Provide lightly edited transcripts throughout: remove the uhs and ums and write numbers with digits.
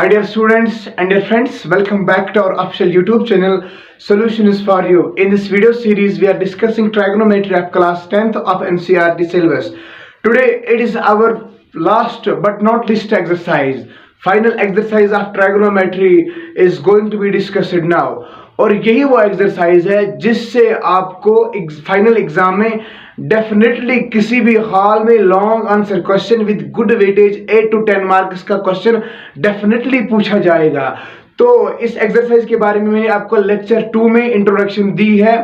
Hi dear students and dear friends, welcome back to our official YouTube channel Solution is for you. In this video series we are discussing trigonometry of class 10th of NCERT syllabus. Today it is our last but not least exercise. Final exercise of trigonometry is going to be discussed now. और यही वो exercise है जिससे आपको final exam में definitely किसी भी हाल में long answer question with good weightage 8 to 10 marks का क्वेश्चन डेफिनेटली पूछा जाएगा। तो इस एक्सरसाइज के बारे में मैंने आपको लेक्चर 2 में इंट्रोडक्शन दी है।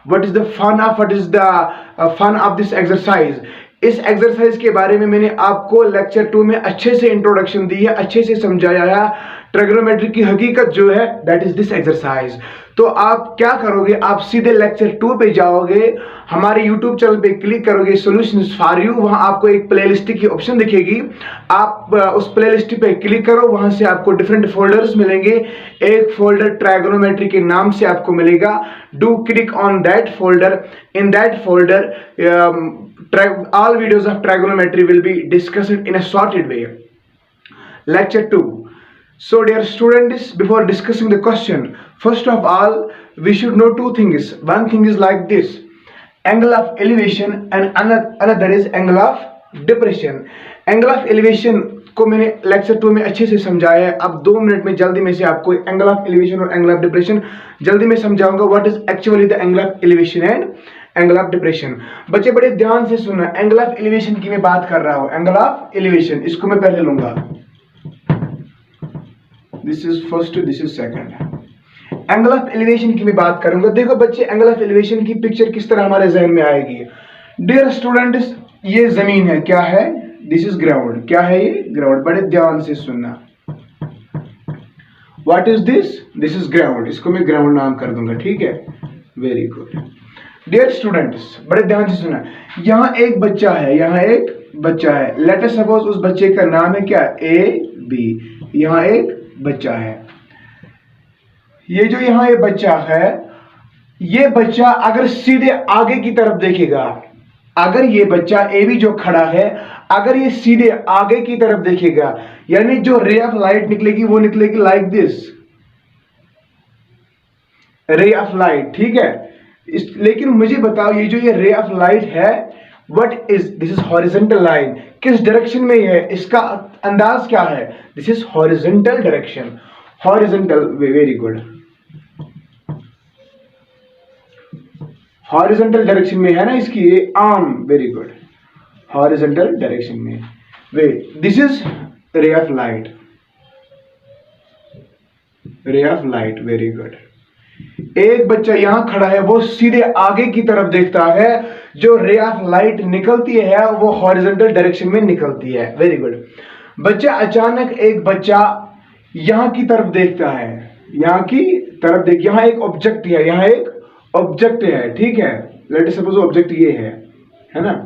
What is the fun of this exercise. इस एक्सरसाइज के बारे में मैंने आपको लेक्चर 2 में अच्छे से इंट्रोडक्शन दी है, अच्छे से समझाया है। ट्रिग्नोमेट्री की हकीकत जो है दैट इज दिस एक्सरसाइज। तो आप क्या करोगे, आप सीधे लेक्चर 2 पे जाओगे, हमारे YouTube चैनल पे क्लिक करोगे सॉल्यूशंस फॉर यू, वहां आपको एक प्लेलिस्ट की ऑप्शन दिखेगी। आप उस प्लेलिस्ट पे क्लिक करो, वहां से आपको डिफरेंट फोल्डर्स मिलेंगे। एक फोल्डर ट्रिग्नोमेट्री के नाम से आपको मिलेगा। Do click on that folder. In that folder all videos of trigonometry will be discussed in a sorted way. Lecture 2. So dear students, before discussing the question, first of all we should know two things. One thing is like this: angle of elevation and another is angle of depression. Angle of elevation को मैंने lecture 2 में अच्छे से समझाया है। अब 2 minute में जल्दी में से आपको एंगल ऑफ एलिवेशन और एंगल ऑफ डिप्रेशन जल्दी में समझाऊंगा। What is actually the angle of elevation and angle of depression. बच्चे बड़े ध्यान से सुनना। एंगल ऑफ एलिवेशन की मैं बात कर रहा हूं। एंगल ऑफ एलिवेशन इसको मैं पहले लूंगा। This is first, this is second. Angle of elevation की मैं बात करूंगा। देखो बच्चे, एंगल ऑफ एलिवेशन की पिक्चर किस तरह हमारे जहन में आएगी। डियर स्टूडेंट्स, ये जमीन है, क्या है? This is ground. क्या है ये? ग्राउंड। बड़े ध्यान से सुनना। What is this? This is ground. इसको मैं ग्राउंड नाम कर दूंगा, ठीक है? Very good. डियर स्टूडेंट्स, बड़े ध्यान से सुना। यहाँ एक बच्चा है, यहाँ एक बच्चा है। लेट अस सपोज उस बच्चे का नाम है क्या? A B. यहाँ एक बच्चा है। ये जो यहाँ ये बच्चा है, ये बच्चा अगर सीधे आगे की तरफ देखेगा, अगर ये बच्चा ए बी जो खड़ा है, अगर ये सीधे आगे की तरफ देखेगा, यानी जो रे ऑफ लाइट निकलेगी वो निकलेगी like this, ray of light, ठीक है? लेकिन मुझे बताओ, ये जो ये रे ऑफ लाइट है, what is this? Is horizontal line. किस डायरेक्शन में है? इसका अंदाज क्या है? This is horizontal direction. Horizontal, very good. Horizontal direction में है ना इसकी ये arm, very good. Horizontal direction में वे, this is ray of light, ray of light, very good. एक बच्चा यहां खड़ा है, वो सीधे आगे की तरफ देखता है। जो रे ऑफ लाइट निकलती है वो हॉरिजॉन्टल डायरेक्शन में निकलती है, वेरी गुड। बच्चा अचानक एक बच्चा यहां की तरफ देखता है, यहां की तरफ देख, यहां एक ऑब्जेक्ट है, यहां एक ऑब्जेक्ट है, ठीक है? लेट अस सपोज ऑब्जेक्ट ये है ना?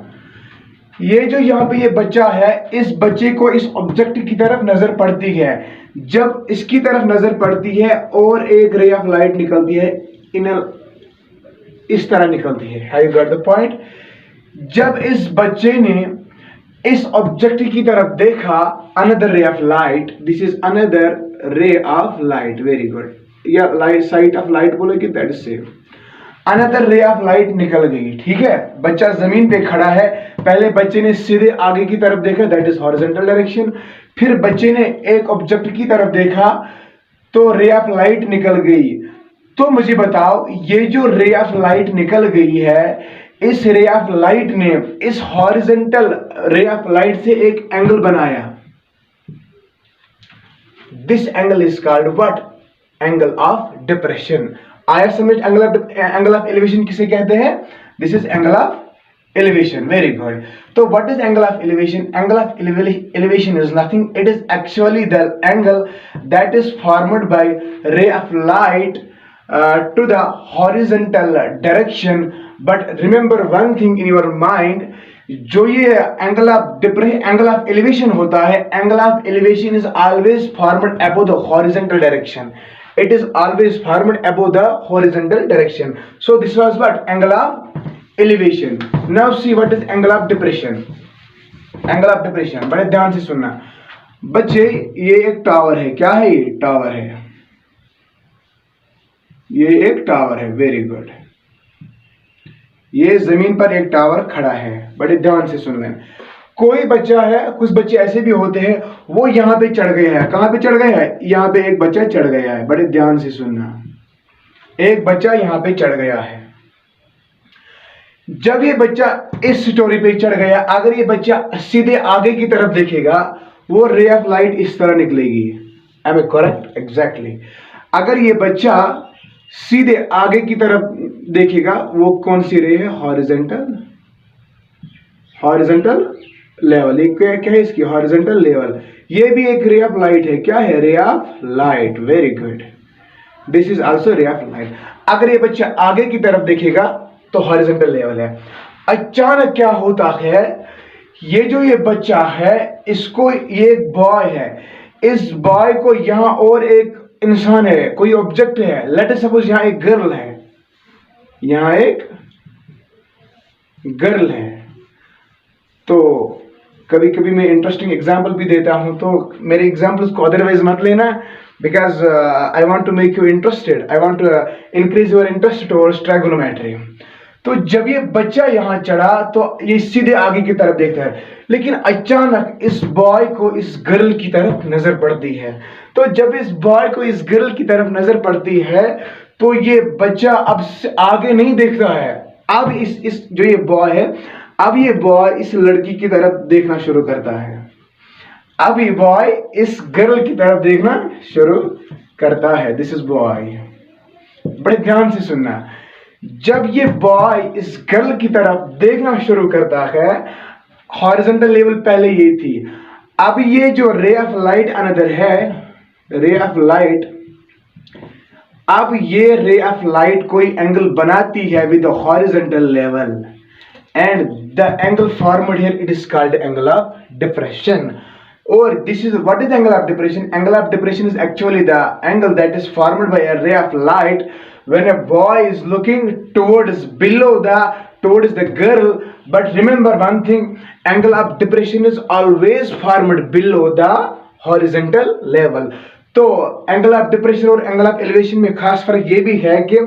ये जो यहाँ पे ये बच्चा है, इस बच्चे को इस ऑब्जेक्ट की तरफ नजर पड़ती है। जब इसकी तरफ नजर पड़ती है और एक रे ऑफ लाइट निकलती है, इस तरह निकलती है। Have you got the point? जब इस बच्चे ने इस ऑब्जेक्ट की तरफ देखा, अनदर रे of light, this is another रे ऑफ लाइट, वेरी गुड। या लाइट, साइट ऑफ लाइट बोलोगे, दैट इज सेम। अनदर रे ऑफ लाइट निकल गई, ठीक है? बच्चा जमीन पे खड़ा है, पहले बच्चे ने सीधे आगे की तरफ देखा, दैट इज हॉरिजॉन्टल डायरेक्शन। फिर बच्चे ने एक ऑब्जेक्ट की तरफ देखा तो रे ऑफ लाइट निकल गई। तो मुझे बताओ, ये जो रे ऑफ लाइट निकल गई है, इस रे ऑफ लाइट ने इस हॉरिजॉन्टल रे ऑफ लाइट से एक एंगल बनाया। This angle is called what? Angle of depression. आया समझ? एंगल ऑफ एलिवेशन किसे कहते हैं? This is angle of elevation, very good. So what is angle of elevation? Angle of elevation is nothing. It is actually the angle that is formed by ray of light to the horizontal direction. But remember one thing in your mind, जो ये angle of elevation होता है, angle of elevation is always formed above the horizontal direction. It is always formed above the horizontal direction. So this was what? Angle of elevation. Now see what is angle of depression. Angle of depression, बड़े ध्यान से सुनना। बच्चे ये एक tower है, क्या है ये? टावर है, ये एक टावर है, वेरी गुड। ये जमीन पर एक टावर खड़ा है, बड़े ध्यान से सुन लें। कोई बच्चा है, कुछ बच्चे ऐसे भी होते हैं, वो यहाँ पे चढ़ गया है। कहाँ पे चढ़ गया है? यहाँ पे एक बच्चा चढ़ गया है, बड़े ध्यान से सुनना। एक बच्चा यहाँ पे चढ़ गया है। जब ये बच्चा इस स्टोरी पे चढ़ गया, अगर ये बच्चा सीधे आगे की तरफ देखेगा, वो रे ऑफ लाइट इस तरह निकलेगी। Am I correct? एग्जैक्टली। अगर ये बच्चा सीधे आगे की तरफ देखेगा, वो कौन सी रे है? Horizontal, horizontal level. ये क्या है इसकी? Horizontal level. ये भी एक रे ऑफ लाइट है। क्या है? रे of light, very good. This is also रे ऑफ लाइट। अगर ये बच्चा आगे की तरफ देखेगा तो हॉरिजॉन्टल लेवल है। अचानक क्या होता है, ये बच्चा है, इसको, ये एक बॉय है, इस बॉय को यहां और एक इंसान है, कोई ऑब्जेक्ट है, लेट अस सपोज यहां एक गर्ल है, यहां एक गर्ल है। तो कभी कभी मैं इंटरेस्टिंग एग्जाम्पल भी देता हूं, तो मेरे एग्जाम्पल्स को अदरवाइज मत लेना, because I want to make you interested, I want to increase your interest towards trigonometry. तो जब ये बच्चा यहां चढ़ा तो ये सीधे आगे की तरफ देखता है, लेकिन अचानक इस बॉय को इस गर्ल की तरफ नजर पड़ती है। तो जब इस बॉय को इस गर्ल की तरफ नजर पड़ती है, तो ये बच्चा अब आगे नहीं देखता है। अब इस जो ये बॉय है, अब ये बॉय इस लड़की की तरफ देखना शुरू करता है। अब ये बॉय इस गर्ल की तरफ देखना शुरू करता है। This is boy. बड़े ध्यान से सुनना। जब ये बॉय इस गर्ल की तरफ देखना शुरू करता है, हॉरिजॉन्टल लेवल पहले ये थी, अब ये जो रे ऑफ लाइट अनदर है, रे ऑफ लाइट, अब ये रे ऑफ लाइट कोई एंगल बनाती है with horizontal level, and the angle formed here, it is called angle of depression. Or this is, what is angle of depression? Angle of depression is actually the angle that is formed by a ray of light when a boy is looking towards the girl. But remember one thing, angle of depression is always formed below the horizontal level. तो angle of depression और angle of elevation में खास फर्क ये भी है कि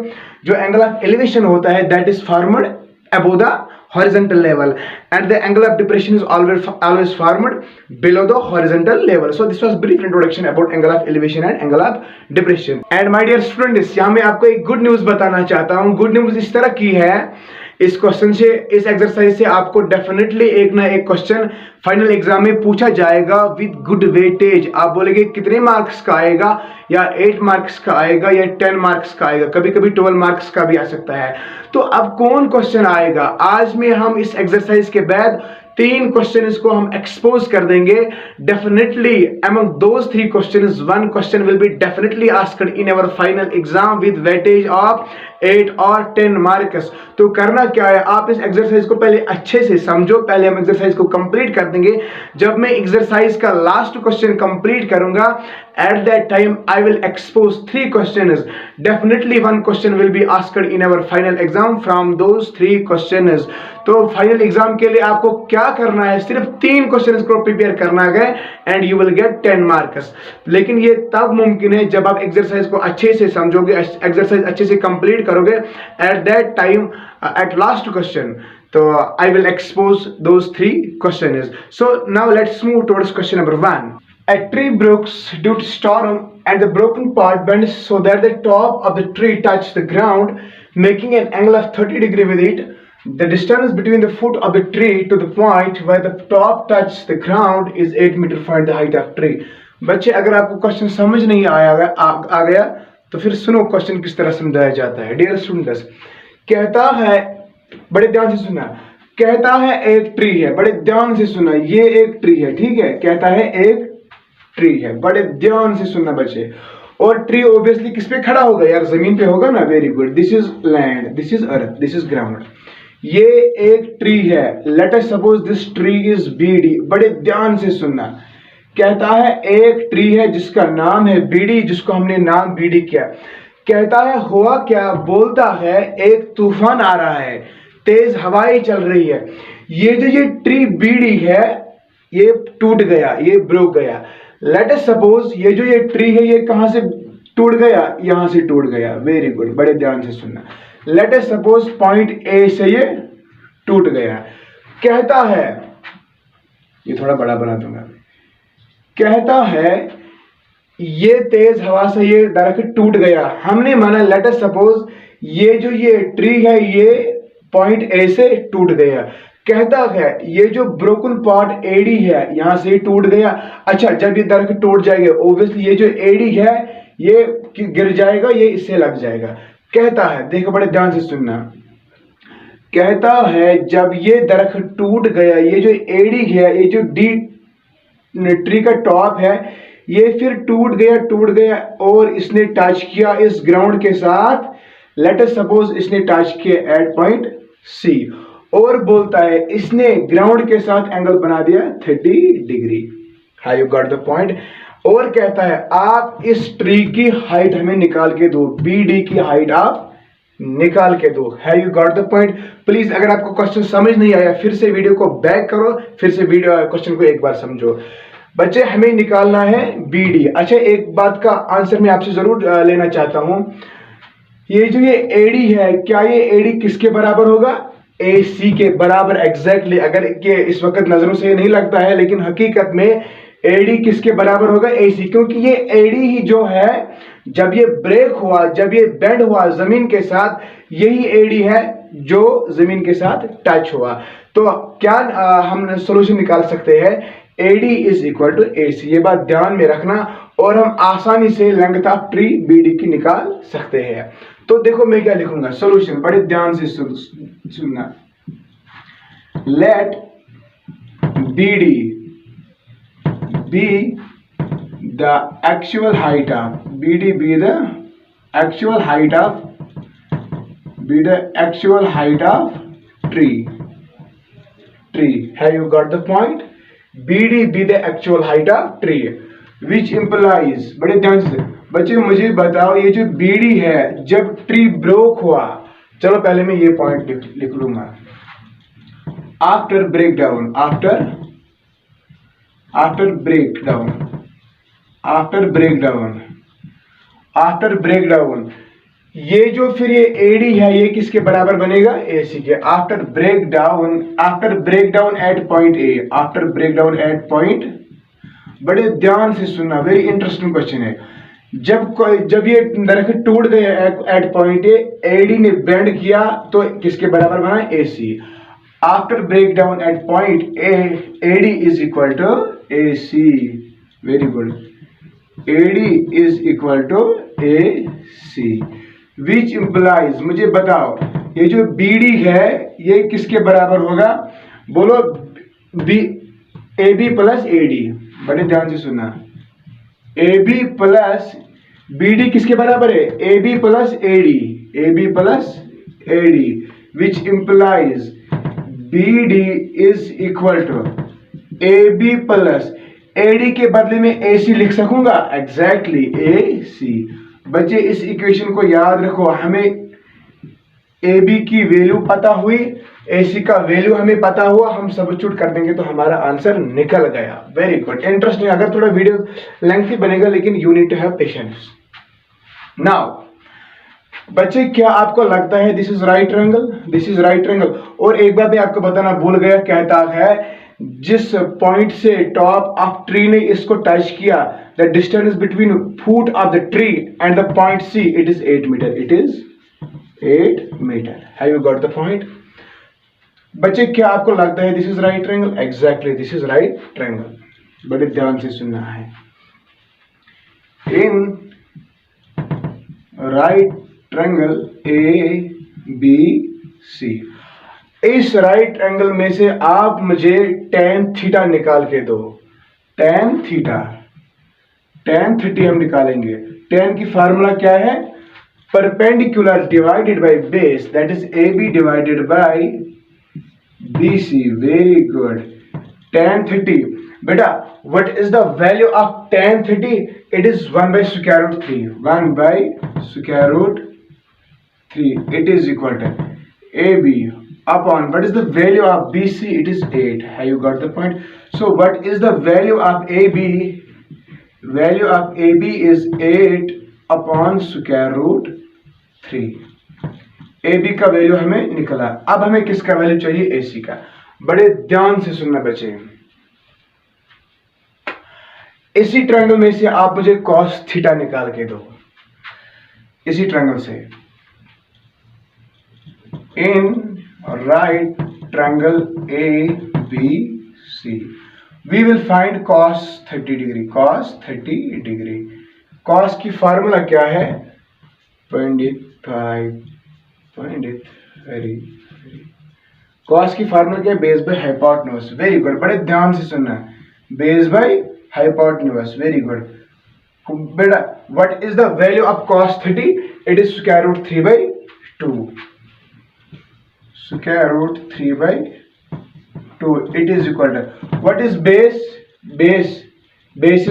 जो एंगल ऑफ एलिवेशन होता है, that is formed above the horizontal level, and the angle of depression is always formed below the horizontal level. So this was brief introduction about angle of elevation and angle of depression. And my dear students, यहाँ मैं आपको एक good news बताना चाहता हूँ। Good news इस तरह की है, इस क्वेश्चन से, इस एक्सरसाइज से आपको डेफिनेटली एक ना एक क्वेश्चन फाइनल एग्जाम में पूछा जाएगा विद गुड वेटेज। आप बोलेंगे कितने मार्क्स का आएगा, या 8 मार्क्स का आएगा, या 10 मार्क्स का आएगा, कभी कभी 12 मार्क्स का भी आ सकता है। तो अब कौन क्वेश्चन आएगा? आज में हम इस एक्सरसाइज के बाद 3 क्वेश्चंस को हम एक्सपोज कर देंगे। Definitely among those 3 questions, 1 question will be definitely asked in our final exam with weightage of 8 और 10 मार्क्स। तो करना क्या है, आप इस एक्सरसाइज को पहले अच्छे से समझो। पहले हम एक्सरसाइज को कंप्लीट कर देंगे। जब मैं एक्सरसाइज का लास्ट क्वेश्चन कंप्लीट करूंगा, at that time I will expose 3 questions. Definitely 1 question will be asked in our final exam from those 3 questions. तो फाइनल एग्जाम के लिए आपको क्या करना है, सिर्फ 3 क्वेश्चंस को प्रिपेयर करना है and you will gate 10 marks. लेकिन ये तब मुमकिन है जब आप एक्सरसाइज को अच्छे से समझोगे, एक्सरसाइज अच्छे से कंप्लीट करोगे। At that time, at last question, so I will expose those 3 questions. So now let's move towards question number 1. A tree breaks due to storm and the broken part bends so that the top of the tree touches the ground, making an angle of 30 degrees with it. The distance between the foot of the tree to the point where the top touches the ground is 8 meter. Find the height of tree. बच्चे, अगर आपको question समझ नहीं आ गया तो फिर सुनो question किस तरह समझाया जाता है। डियर स्टूडेंट्स, कहता है, बड़े ध्यान से सुनना, कहता है एक ट्री है, बड़े ध्यान से सुनना, ये एक ट्री है, ठीक है, कहता है एक ट्री है, बड़े ध्यान से सुनना बच्चे। और ट्री ऑब्वियसली किस पे खड़ा होगा यार? जमीन पे होगा ना। Very good. This is land, this is earth, this is ground. ये एक ट्री है। Let us suppose this tree is BD. बड़े ध्यान से सुनना, कहता है एक ट्री है जिसका नाम है बीडी, जिसको हमने नाम बीडी किया। कहता है हुआ क्या? बोलता है एक तूफान आ रहा है, तेज हवाएं चल रही है। ये ट्री बीडी है, ये टूट गया, ये ब्रोक गया। लेट अस सपोज ये जो ये ट्री है ये कहां से टूट गया, यहां से टूट गया। वेरी गुड, बड़े ध्यान से सुनना। Late us suppose point A से ये टूट गया। कहता है, ये थोड़ा बड़ा बना दूंगा, कहता है ये तेज हवा से ये दरख्त टूट गया। हमने माना लेट अस सपोज ये जो ये ट्री है ये पॉइंट ए से टूट गया। कहता है ये जो ब्रोकन पार्ट एडी है यहां से टूट गया। अच्छा, जब ये दरख्त टूट जाएगा ऑब्वियसली ये जो एडी है ये गिर जाएगा, ये इससे लग जाएगा। कहता है, देखो बड़े ध्यान से सुनना, कहता है जब ये दरख्त टूट गया, ये जो एडी है, ये जो डी ट्री का टॉप है, ये फिर टूट गया और इसने टच किया इस ग्राउंड के साथ। लेट अस सपोज इसने टच किया एट पॉइंट सी और बोलता है इसने ग्राउंड के साथ एंगल बना दिया 30 degree. How you got the point. और कहता है आप इस ट्री की हाइट हमें निकाल के दो, BD की हाइट आप निकाल के दो। Have you got the point. Please अगर आपको क्वेश्चन समझ नहीं आया फिर से वीडियो को बैक करो, फिर से वीडियो क्वेश्चन को एक बार समझो। बच्चे हमें निकालना है BD। अच्छा, एक बात का आंसर मैं आपसे जरूर लेना चाहता हूं, ये जो ये AD है, क्या ये AD किसके बराबर होगा? AC के बराबर। एग्जैक्टली। अगर ये इस वक्त नजरों से नहीं लगता है लेकिन हकीकत में AD किसके बराबर होगा? AC। क्योंकि ये AD ही जो है जब ये ब्रेक हुआ, जब ये बेंड हुआ जमीन के साथ, यही AD है जो जमीन के साथ टच हुआ। तो क्या हम सॉल्यूशन निकाल सकते हैं? AD is equal to AC। ये बात ध्यान में रखना और हम आसानी से लेंथ ऑफ ट्री BD की निकाल सकते हैं। तो देखो मैं क्या लिखूंगा सॉल्यूशन, बड़े ध्यान से सुनना। Let BD be the actual height of BD be the actual height of tree. Have you got the point? BD be the actual height of tree which implies, बड़े ध्यान से बच्चे मुझे बताओ ये जो BD है जब ट्री ब्रोक हुआ, चलो पहले मैं ये पॉइंट लिख लूंगा। आफ्टर ब्रेकडाउन, आफ्टर ब्रेकडाउन ये जो फिर ये AD है ये किसके बराबर बनेगा? AC के। After breakdown at point A, after breakdown at point, बड़े ध्यान से सुनना, वेरी इंटरेस्टिंग क्वेश्चन है। जब ये दरख्त टूट गया एट पॉइंट A, AD ने बेंड किया तो किसके बराबर बना? AC। After breakdown at point A, AD is equal to AC। Very good. AD is equal to AC which implies, मुझे बताओ ये जो BD है ये किसके बराबर होगा? बोलो AB प्लस AD। बड़े ध्यान से सुनना, AB प्लस BD किसके बराबर है? AB plus AD which implies BD is equal to AB plus AD के बदले में AC लिख सकूंगा। Exactly AC। बच्चे इस इक्वेशन को याद रखो, हमें AB की वैल्यू पता हुई, AC का वैल्यू हमें पता हुआ, हम सब्स्टिट्यूट कर देंगे तो हमारा आंसर निकल गया। Very good, interesting. अगर थोड़ा वीडियो लेंथी बनेगा लेकिन you need to have patience. Now बच्चे क्या आपको लगता है this is right triangle? This is right triangle. और एक बात मैं आपको बताना भूल गया, कहता है जिस पॉइंट से टॉप ऑफ ट्री ने इसको टच किया, the distance between foot of the tree and the point C, it is 8 metre. It is 8 metre. Have you got the point? बच्चे क्या आपको लगता है this is right triangle? Exactly this is right triangle. बड़े ध्यान से सुनना है। इन राइट ट्रायंगल ABC, इस राइट एंगल में से आप मुझे tan थीटा निकाल के दो। tan थीटा हम निकालेंगे। tan की फार्मूला क्या है? Perpendicular divided by base, that is AB divided by BC। Very good. tan 30, बेटा what is the value of tan 30? It is 1/√3। 1/√3। It is equal to AB upon what is the value of BC? It is 8. Have you got the point? So what is the value of AB? Value of A B is 8 upon square root 3। A B का value हमें निकला। अब हमें किसका value चाहिए? ए सी का। बड़े ध्यान से सुनना बच्चे। इसी ट्रायंगल में से आप मुझे कॉस थीटा निकाल के दो। इसी ट्रायंगल से in right triangle A B C we will find cos 30 degree. cos 30 degree. cos की फार्मूला क्या है? पंडित वेरी cos की फार्मूला क्या है? Base by hypotenuse. Very good, बड़े ध्यान से सुनना। Base by hypotenuse, very good बेटा। What is the value of cos 30? It is square root 3 by 2। Square root 3 by 2 it is equal to what is base? Base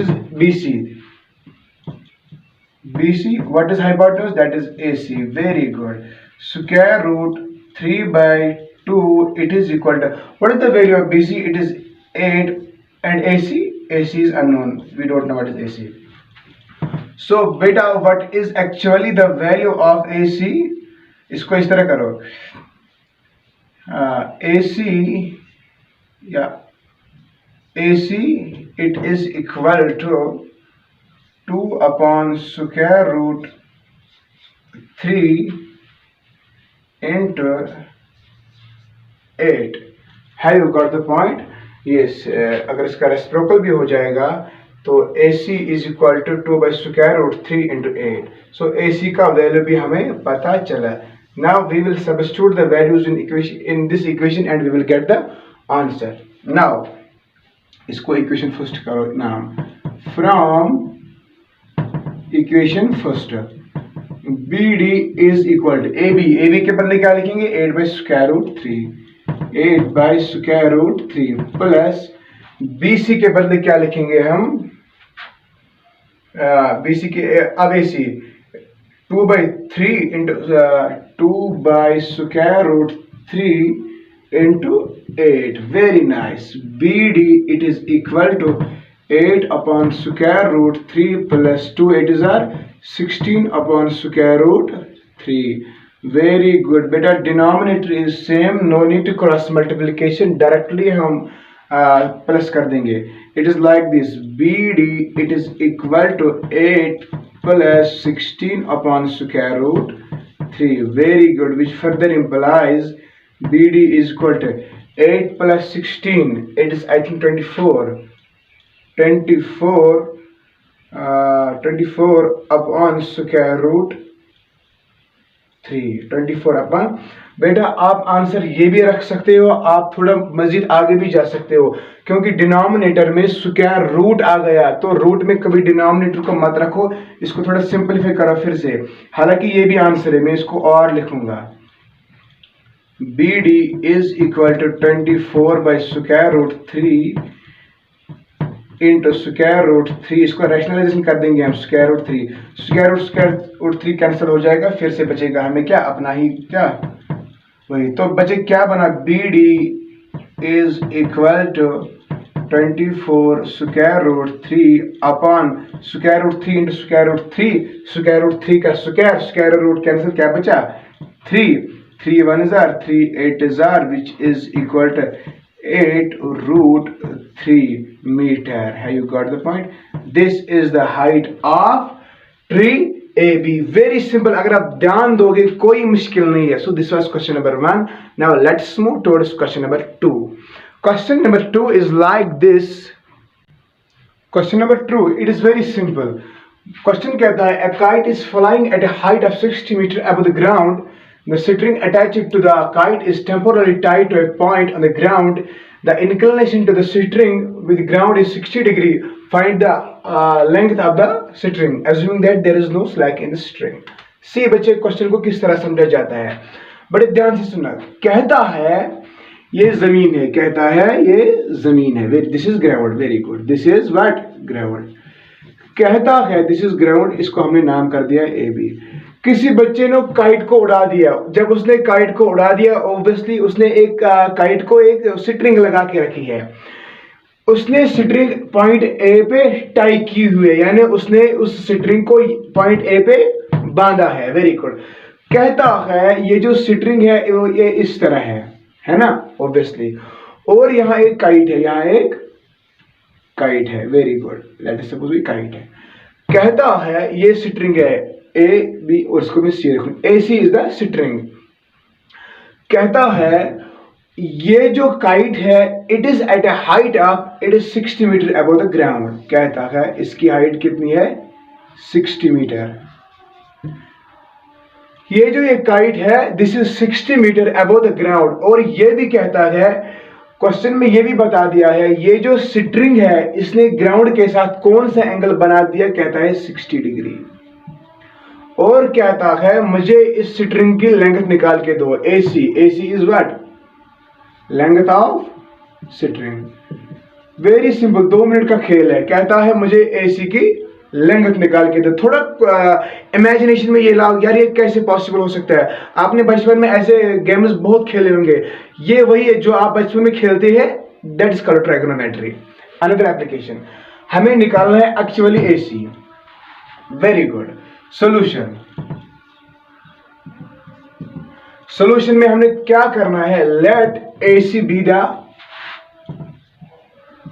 is BC। what is hypotenuse? That is AC। very good। square root 3 by 2 it is equal to what is the value of BC? It is 8 and AC is unknown, we don't know what is AC। so beta what is actually the value of AC? इसको इस तरह करो, AC it is equal to 2 upon square root 3 into 8। Have you got the point? Yes। अगर इसका reciprocal भी हो जाएगा तो AC is equal to 2 by square root 3 into 8। so AC का वैल्यू भी हमें पता चला। Now we will substitute the values in this equation and we will get the answer। now इसको इक्वेशन फर्स्ट करो नाम। From equation first BD is equal to AB के बदले क्या लिखेंगे? 8 by square root 3 8 by square root 3 plus BC के बदले क्या लिखेंगे हम? BC के अब AC 2 by 3 into 2 by square root 3 into 8। very nice। BD it is equal to 8 upon square root 3 plus 2 8 is our 16 upon square root 3। very good बेटा, denominator is same, no need to cross multiplication, directly हम plus कर देंगे। It is like this BD it is equal to 8 plus 16 upon square root 3। very good, which further implies BD is equal to 8 plus 16 it is I think 24 upon square root 3 24 upon। बेटा आप answer ये भी रख सकते हो, आप थोड़ा मजीद आगे भी जा सकते हो, क्योंकि डिनोमिनेटर में स्क्वायर रूट आ गया तो रूट में कभी डिनोमिनेटर को मत रखो, इसको थोड़ा सिंपलीफाई करो फिर से। हालांकि ये भी आंसर है, मैं इसको और लिखूंगा। BD is equal to 24 by square root 3 into square root 3। इसको रैशनलाइजेशन कर देंगे हम। square root 3 कैंसिल हो जाएगा, फिर से बचेगा हमें क्या? अपना ही क्या वही। तो बचे क्या बना? BD is equal to 24 square root 3 upon square root 3 into square root 3। square root 3 का square root कैंसिल, क्या बचा? 3 1 is r 3 8 is r which is equal to 8 root 3 meter। have you got the point? this is the height of tree AB। very simple, अगर आप ध्यान दोगे कोई मुश्किल नहीं है। so this was question number 1। now let's move towards question number 2। question number 2 is like this। question number 2 it is very simple। question कहता है a kite is flying at a height of 60 meter above the ground। the string attached to the kite is temporarily tied to a point on the ground। the inclination to the string with the ground is 60 degree। find the length of the string assuming that there is no slack in the string। सी बच्चे question को किस तरह समझा जाता है, बड़े ध्यान से सुनना। कहता है ये जमीन है, कहता है ये जमीन है। This is ground. Very good, this is what? Ground. कहता है दिस इज ग्राउंड, इसको हमने नाम कर दिया AB। किसी बच्चे ने काइट को उड़ा दिया। जब उसने काइट को उड़ा दिया ऑब्वियसली उसने एक काइट को एक स्ट्रिंग लगा के रखी है। उसने स्ट्रिंग पॉइंट ए पे टाई की हुई है, यानी उसने उस स्ट्रिंग को पॉइंट ए पे बांधा है। Very good. कहता है ये जो स्ट्रिंग है ये इस तरह है ना, ऑब्वियसली। और यहाँ एक काइट है, यहाँ एक काइट है। Very good. Late us suppose ये काइट है। कहता है ये स्ट्रिंग है ए बी और इसको मैं सी रखूं, A C is the string. कहता है ये जो काइट है it is at a height of, it is 60 metre above the ground. कहता है इसकी हाइट कितनी है, 60 मीटर। ये जो ये काइट है this is 60 metre above the ground. और ये भी कहता है, क्वेश्चन में ये भी बता दिया है ये जो स्ट्रिंग है इसने ग्राउंड के साथ कौन सा एंगल बना दिया, कहता है 60 डिग्री। और कहता है मुझे इस स्ट्रिंग की लेंथ निकाल के दो, AC। AC is what, length of string. Very simple, 2 minute का खेल है। कहता है मुझे AC की लेंथ निकाल के दो। थोड़ा इमेजिनेशन में ये लाओ, यार ये कैसे पॉसिबल हो सकता है। आपने बचपन में ऐसे गेम्स बहुत खेले होंगे, ये वही है जो आप बचपन में खेलते हैं, that is called trigonometry. Another application, हमें निकालना है actually AC। Very good. Solution, solution में हमने क्या करना है, let AC be the,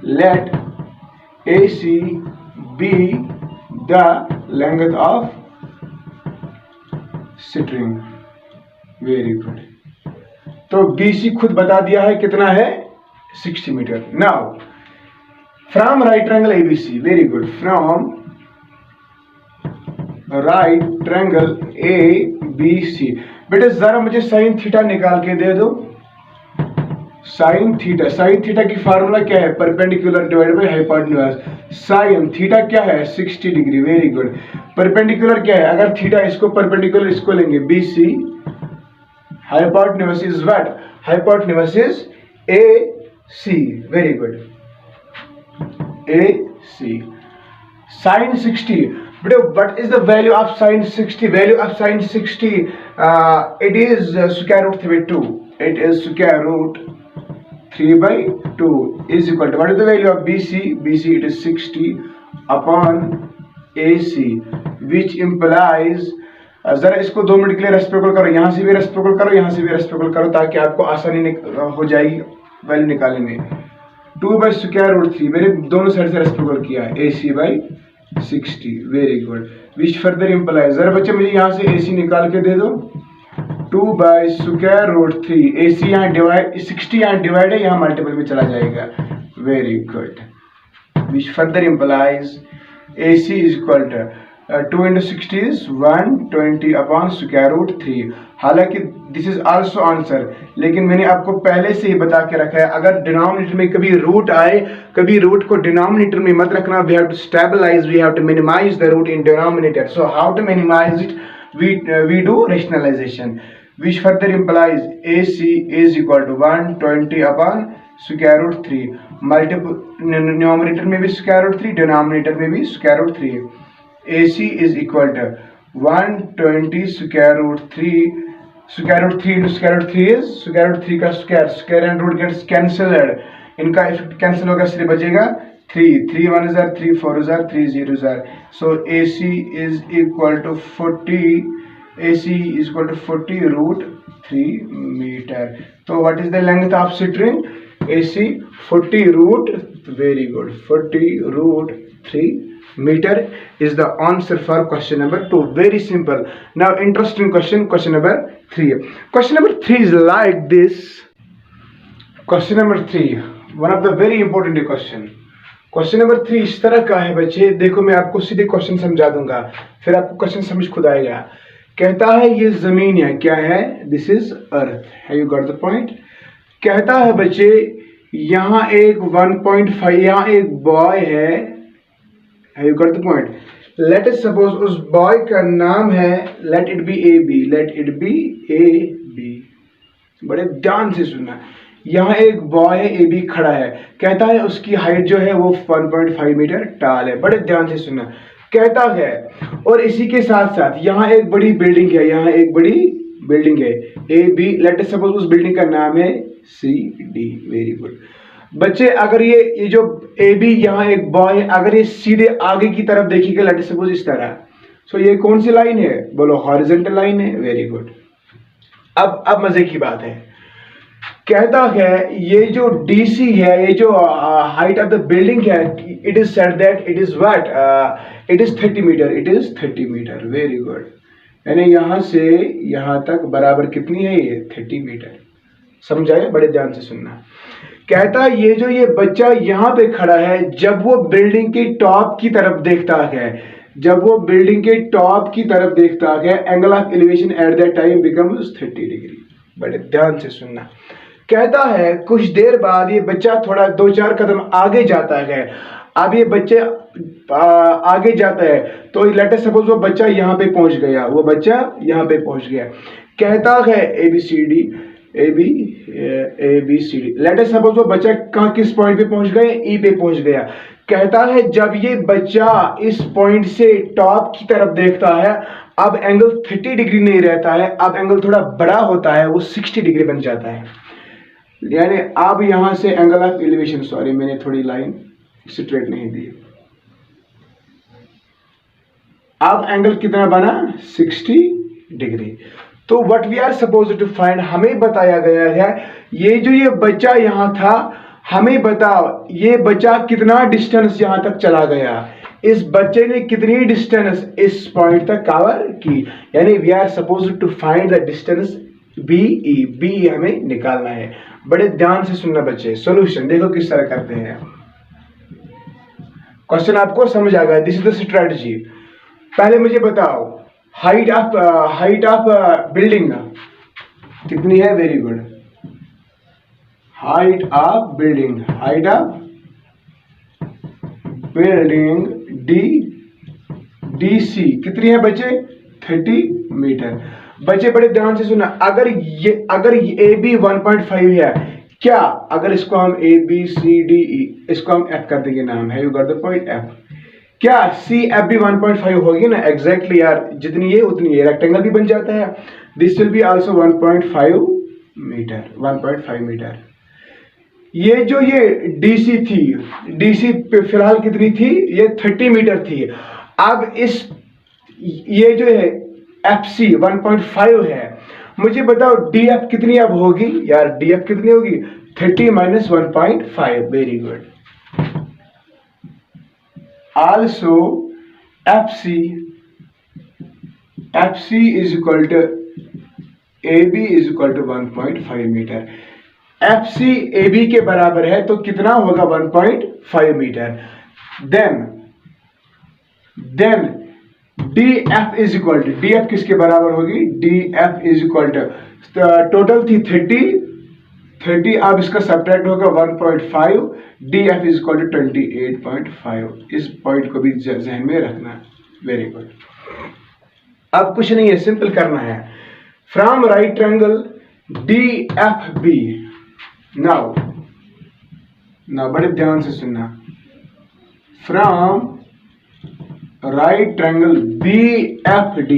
let AC be the length of string. Very good. तो BC खुद बता दिया है कितना है, 60 metre. Now from right triangle ABC, very good, from right triangle ABC। बेटा जरा मुझे साइन थीटा निकाल के दे दो। साइन थीटा, साइन थीटा की फार्मूला क्या है, perpendicular divided by hypotenuse. Sine theta क्या है, 60 डिग्री। Very good. परपेंडिकुलर क्या है, अगर थीटा इसको परपेंडिकुलर इसको लेंगे BC, hypotenuse is what, hypotenuse is AC। Very good, AC। Sine 60, बेटा what is the value of sine 60, value of sine 60 it is square root 3/2, it is square root 3/2 is equal to what is the value of BC, BC it is 60 upon AC which implies, जरा इसको 2 minute के लिए reciprocal करो, यहां से भी reciprocal करो, यहां से भी रेसिप्रोकल करो, ताकि आपको आसानी हो जाएगी वैल्यू निकालने में। 2/√3, मैंने दोनों साइड से रेसिप्रोकल किया, AC/60। Very good. Which further implies, जरा बच्चे मुझे यहाँ से AC निकाल के दे दो। 2/√3, AC यहाँ डिवाइड, 60 यहाँ डिवाइड है, यहाँ मल्टीपल में चला जाएगा। Very good. Which further implies AC is equal to 2 × 60 is 120 upon √3। हालांकि दिस इज आल्सो आंसर, लेकिन मैंने आपको पहले से ही बता के रखा है, अगर डिनोमिनेटर में कभी रूट आए, कभी रूट को डिनोमिनेटर में मत रखना। We have to stabilize, we have to minimize the root in denominator. So how to minimize it, we do rationalization, which further implies AC is equal to 120 upon √3। Multiple numerator में भी √3, denominator में भी √3। AC is equal to 120 √3, √3 into √3 is √3 का square, square and root gets cancelled, इनका effect cancel होगा, सिर्फ बचेगा 3, 3 1 is 3, 4 is 3 0 is। so AC is equal to 40, AC is equal to 40√3 meter। तो what is the length of string, AC 40 very good, 40√3 meter is the answer for question number 2। very simple। now interesting question, question number 3। question number 3 is like this। question number 3 one of the very important question। Question number 3 इस तरह का है बच्चे, देखो मैं आपको सीधे question समझा दूंगा, फिर आपको क्वेश्चन समझ खुद आएगा। कहता है ये जमीन है, क्या है, दिस इज अर्थ, है यू गॉट द पॉइंट। कहता है बच्चे यहाँ एक 1.5, यहाँ एक बॉय है you got the point. Late us suppose उस बॉय का नाम है, late it B AB, late it B AB। बड़े ध्यान से सुनना, यहाँ एक बॉय है AB खड़ा है। कहता है उसकी हाइट जो है वो 1.5 मीटर टाल है। बड़े ध्यान से सुनना। कहता है और इसी के साथ साथ यहाँ एक बड़ी बिल्डिंग है, यहाँ एक बड़ी बिल्डिंग है AB, लेट अस सपोज उस बिल्डिंग का नाम है CD। Very good. बच्चे अगर ये जो ए बी यहाँ एक बॉय है, अगर ये सीधे आगे की तरफ देखिएगा, लेट अस सपोज इस तरह, सो ये कौन सी लाइन है, बोलो हॉरिजॉन्टल लाइन है। Very good. अब मजे की बात है, कहता है ये जो डीसी है, ये जो हाइट ऑफ द बिल्डिंग है, it is said that it is what, it is 30 metre, it is 30 metre. Very good. यानी यहां से यहां तक बराबर कितनी है, ये 30 मीटर। समझाए, बड़े ध्यान से सुनना। कहता है ये बच्चा यहाँ पे खड़ा है, जब वो बिल्डिंग के टॉप की तरफ देखता है, जब वो बिल्डिंग के टॉप की तरफ देखता है, angle of elevation at that time becomes 30 degree. बड़े ध्यान से सुनना। कहता है कुछ देर बाद ये बच्चा थोड़ा 2-4 कदम आगे जाता है। अब ये बच्चे आगे जाता है तो लेट अस सपोज वो बच्चा यहाँ पे पहुंच गया, वो बच्चा यहाँ पे पहुंच गया। कहता है A B C D, A B C D, let us suppose वो बच्चा कहाँ किस पॉइंट पे पहुंच गया, ई पे पहुंच गया। कहता है जब ये बच्चा इस पॉइंट से टॉप की तरफ देखता है, अब एंगल 30 डिग्री नहीं रहता है, अब एंगल थोड़ा बड़ा होता है, वो 60 डिग्री बन जाता है। यानी अब यहां से एंगल ऑफ एलिवेशन, सॉरी मैंने थोड़ी लाइन स्ट्रेट नहीं दी, अब एंगल कितना बना, 60 डिग्री। तो what we are suppose to find, हमें बताया गया है ये बच्चा यहां था, हमें बताओ ये बच्चा कितना डिस्टेंस यहां तक चला गया, इस बच्चे ने कितनी डिस्टेंस इस पॉइंट तक कवर की। यानी we are suppose to find the distance B हमें निकालना है। बड़े ध्यान से सुनना बच्चे, सॉल्यूशन देखो किस तरह करते हैं। क्वेश्चन आपको समझ आ गया, दिस इज द स्ट्रेटजी। पहले मुझे बताओ हाइट ऑफ बिल्डिंग कितनी है। Very good. Height of building D C कितनी है बच्चे, 30 मीटर। बच्चे बड़े ध्यान से सुना, अगर ए बी 1.5 है, क्या अगर इसको हम ए बी सी डी ई, इसको हम एफ कर देंगे नाम है, you got the point F, क्या सी एफ भी 1.5 होगी ना। एग्जैक्टली यार, जितनी ये उतनी ये रेक्टेंगल भी बन जाता है। This will be also 1.5 metre. ये डीसी थी, डीसी फिलहाल कितनी थी, ये 30 मीटर थी। अब ये जो है FC 1.5 है, मुझे बताओ DF कितनी अब होगी यार, DF कितनी होगी, 30 minus 1.5। Very good. Also FC is equal to AB is equal to 1.5 metre. FC AB के बराबर है तो कितना होगा, 1.5 metre. Then DF is equal to, DF किसके बराबर होगी, DF is equal to, total थी 30, अब इसका सब्ट्रैक्ट होगा 1.5, DF इज इक्वल टू 28.5। इस पॉइंट को भी जहन में रखना। Very good. अब कुछ नहीं है, सिंपल करना है। From right triangle DFB, now बड़े ध्यान से सुनना, from right triangle BFD,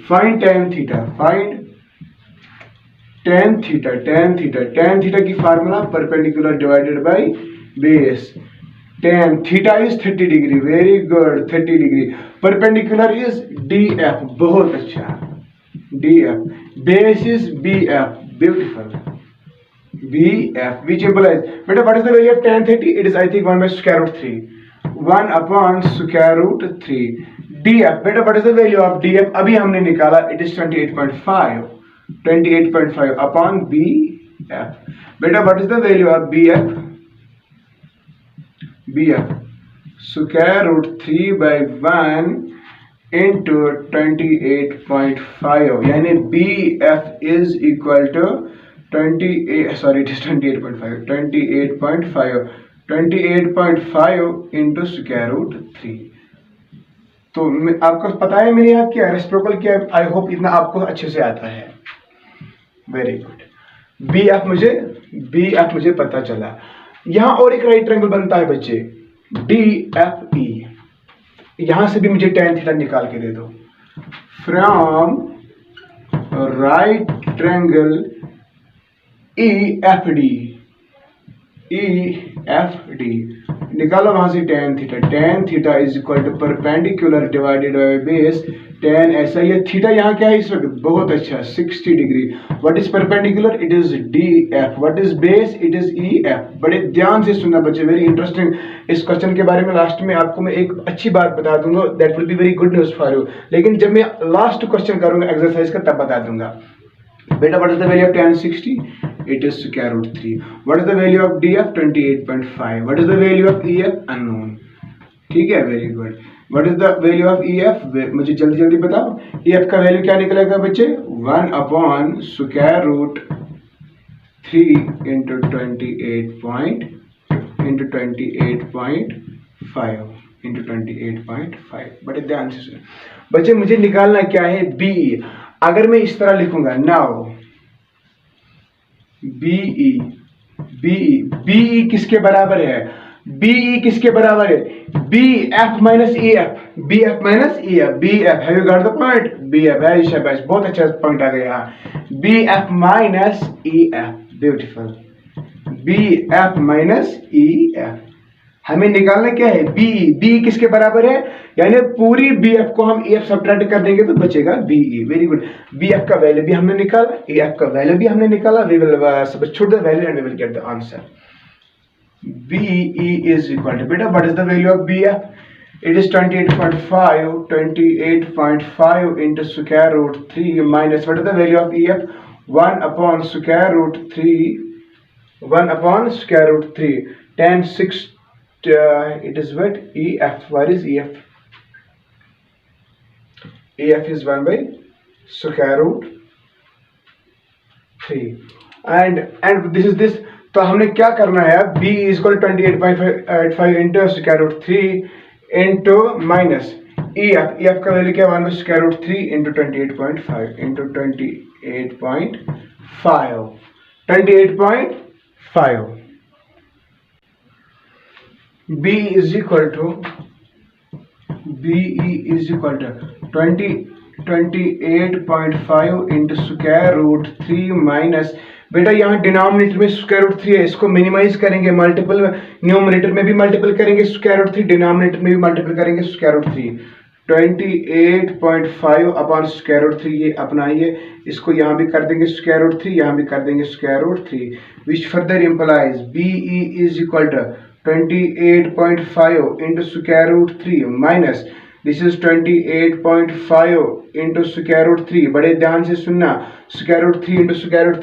find tan theta की formula perpendicular divided by base. tan theta is 30 degree. Very good, 30 degree. Perpendicular is DF, बहुत अच्छा, DF, base is BF, beautiful, BF, which implies, beta what is the value of tan 30? It is I think 1 by square root 3, 1 upon square root 3। DF, beta what is the value of DF? अभी हमने निकाला, it is 28.5 upon BF। beta what is the value of BF? square root 3 by 1 into 28.5, यानी BF is equal to 28.5 into square root 3। तो आपको पता है मेरे यहाँ क्या रेसिप्रोकल क्या है, आई होप इतना आपको अच्छे से आता है। Very good. BF मुझे पता चला। यहाँ और एक राइट ट्रायंगल बनता है बच्चे, DFE, यहां से भी मुझे tan थीटा निकाल के दे दो। From right triangle EFD, EFD निकालो वहां से tan theta is equal to perpendicular divided by base tan ऐसा, ये थीटा यहाँ क्या है इस वक्त, बहुत अच्छा 60 degree. What is perpendicular, it is DF, what is base, it is EF। बड़े ध्यान से सुनना बच्चे, वेरी इंटरेस्टिंग। इस क्वेश्चन के बारे में लास्ट में आपको मैं एक अच्छी बात बता दूंगा, that will be very good news for you. लेकिन जब मैं लास्ट क्वेश्चन करूंगा एक्सरसाइज का तब बता दूंगा। बेटा what is the value of tan 60, it is square root 3. What is the value of DF, 28.5. What is the value of EF, unknown. ठीक है, very good. What is the value of EF, मुझे जल्दी जल्दी बताओ। EF का value क्या निकलेगा बच्चे, 1 upon square root 3 into 28.5 बड़े ध्यान से सुनो बच्चे, मुझे निकालना क्या है BE। अगर मैं इस तरह लिखूंगा नाउ BE किसके बराबर है, BE किसके बराबर है, BF minus EF, BF minus EF, BF, have you got the point, BF है, शाबाश, बहुत अच्छा पॉइंट आ गया, BF minus EF, beautiful, BF minus EF। हमें निकालना क्या है, BE किसके बराबर है, यानी पूरी BF को हम EF सब्ट्रैक्ट कर देंगे तो बचेगा BE। वेरी गुड, BF का वैल्यू भी हमने निकाला, EF का वैल्यू भी हमने निकाला। We will substitute the value and we will get the answer. BE is equal to, बेटा what is the value of BF, it is 28.5 into square root 3 minus what is the value of EF, 1 upon square root 3 tan 6, it is what, EF, what is EF, EF is 1 by square root 3 and this is this। तो हमने क्या करना है, B is equal to 28.5 into square root 3 into minus EF का value क्या, 1 by square root 3 into 28.5 into 28.5 BE is equal to 28.5 into square root 3 minus, बेटा यहाँ denominator में स्क्वायर रूट 3 है, इसको मिनिमाइज करेंगे, मल्टीपल न्यूमरेटर में भी मल्टीपल करेंगे स्क्वायर रूट 3, डिनोमिनेटर में भी मल्टीपल करेंगे square root 3। 28.5 upon square root 3 ये अपना ही है, इसको यहाँ भी कर देंगे स्क्वायर रूट 3, यहाँ भी कर देंगे square root 3, which further implies BE is equal to 28.5 into square root 3 minus this is 28.5 into square root 3। बड़े ध्यान से सुनना, square root 3 into square root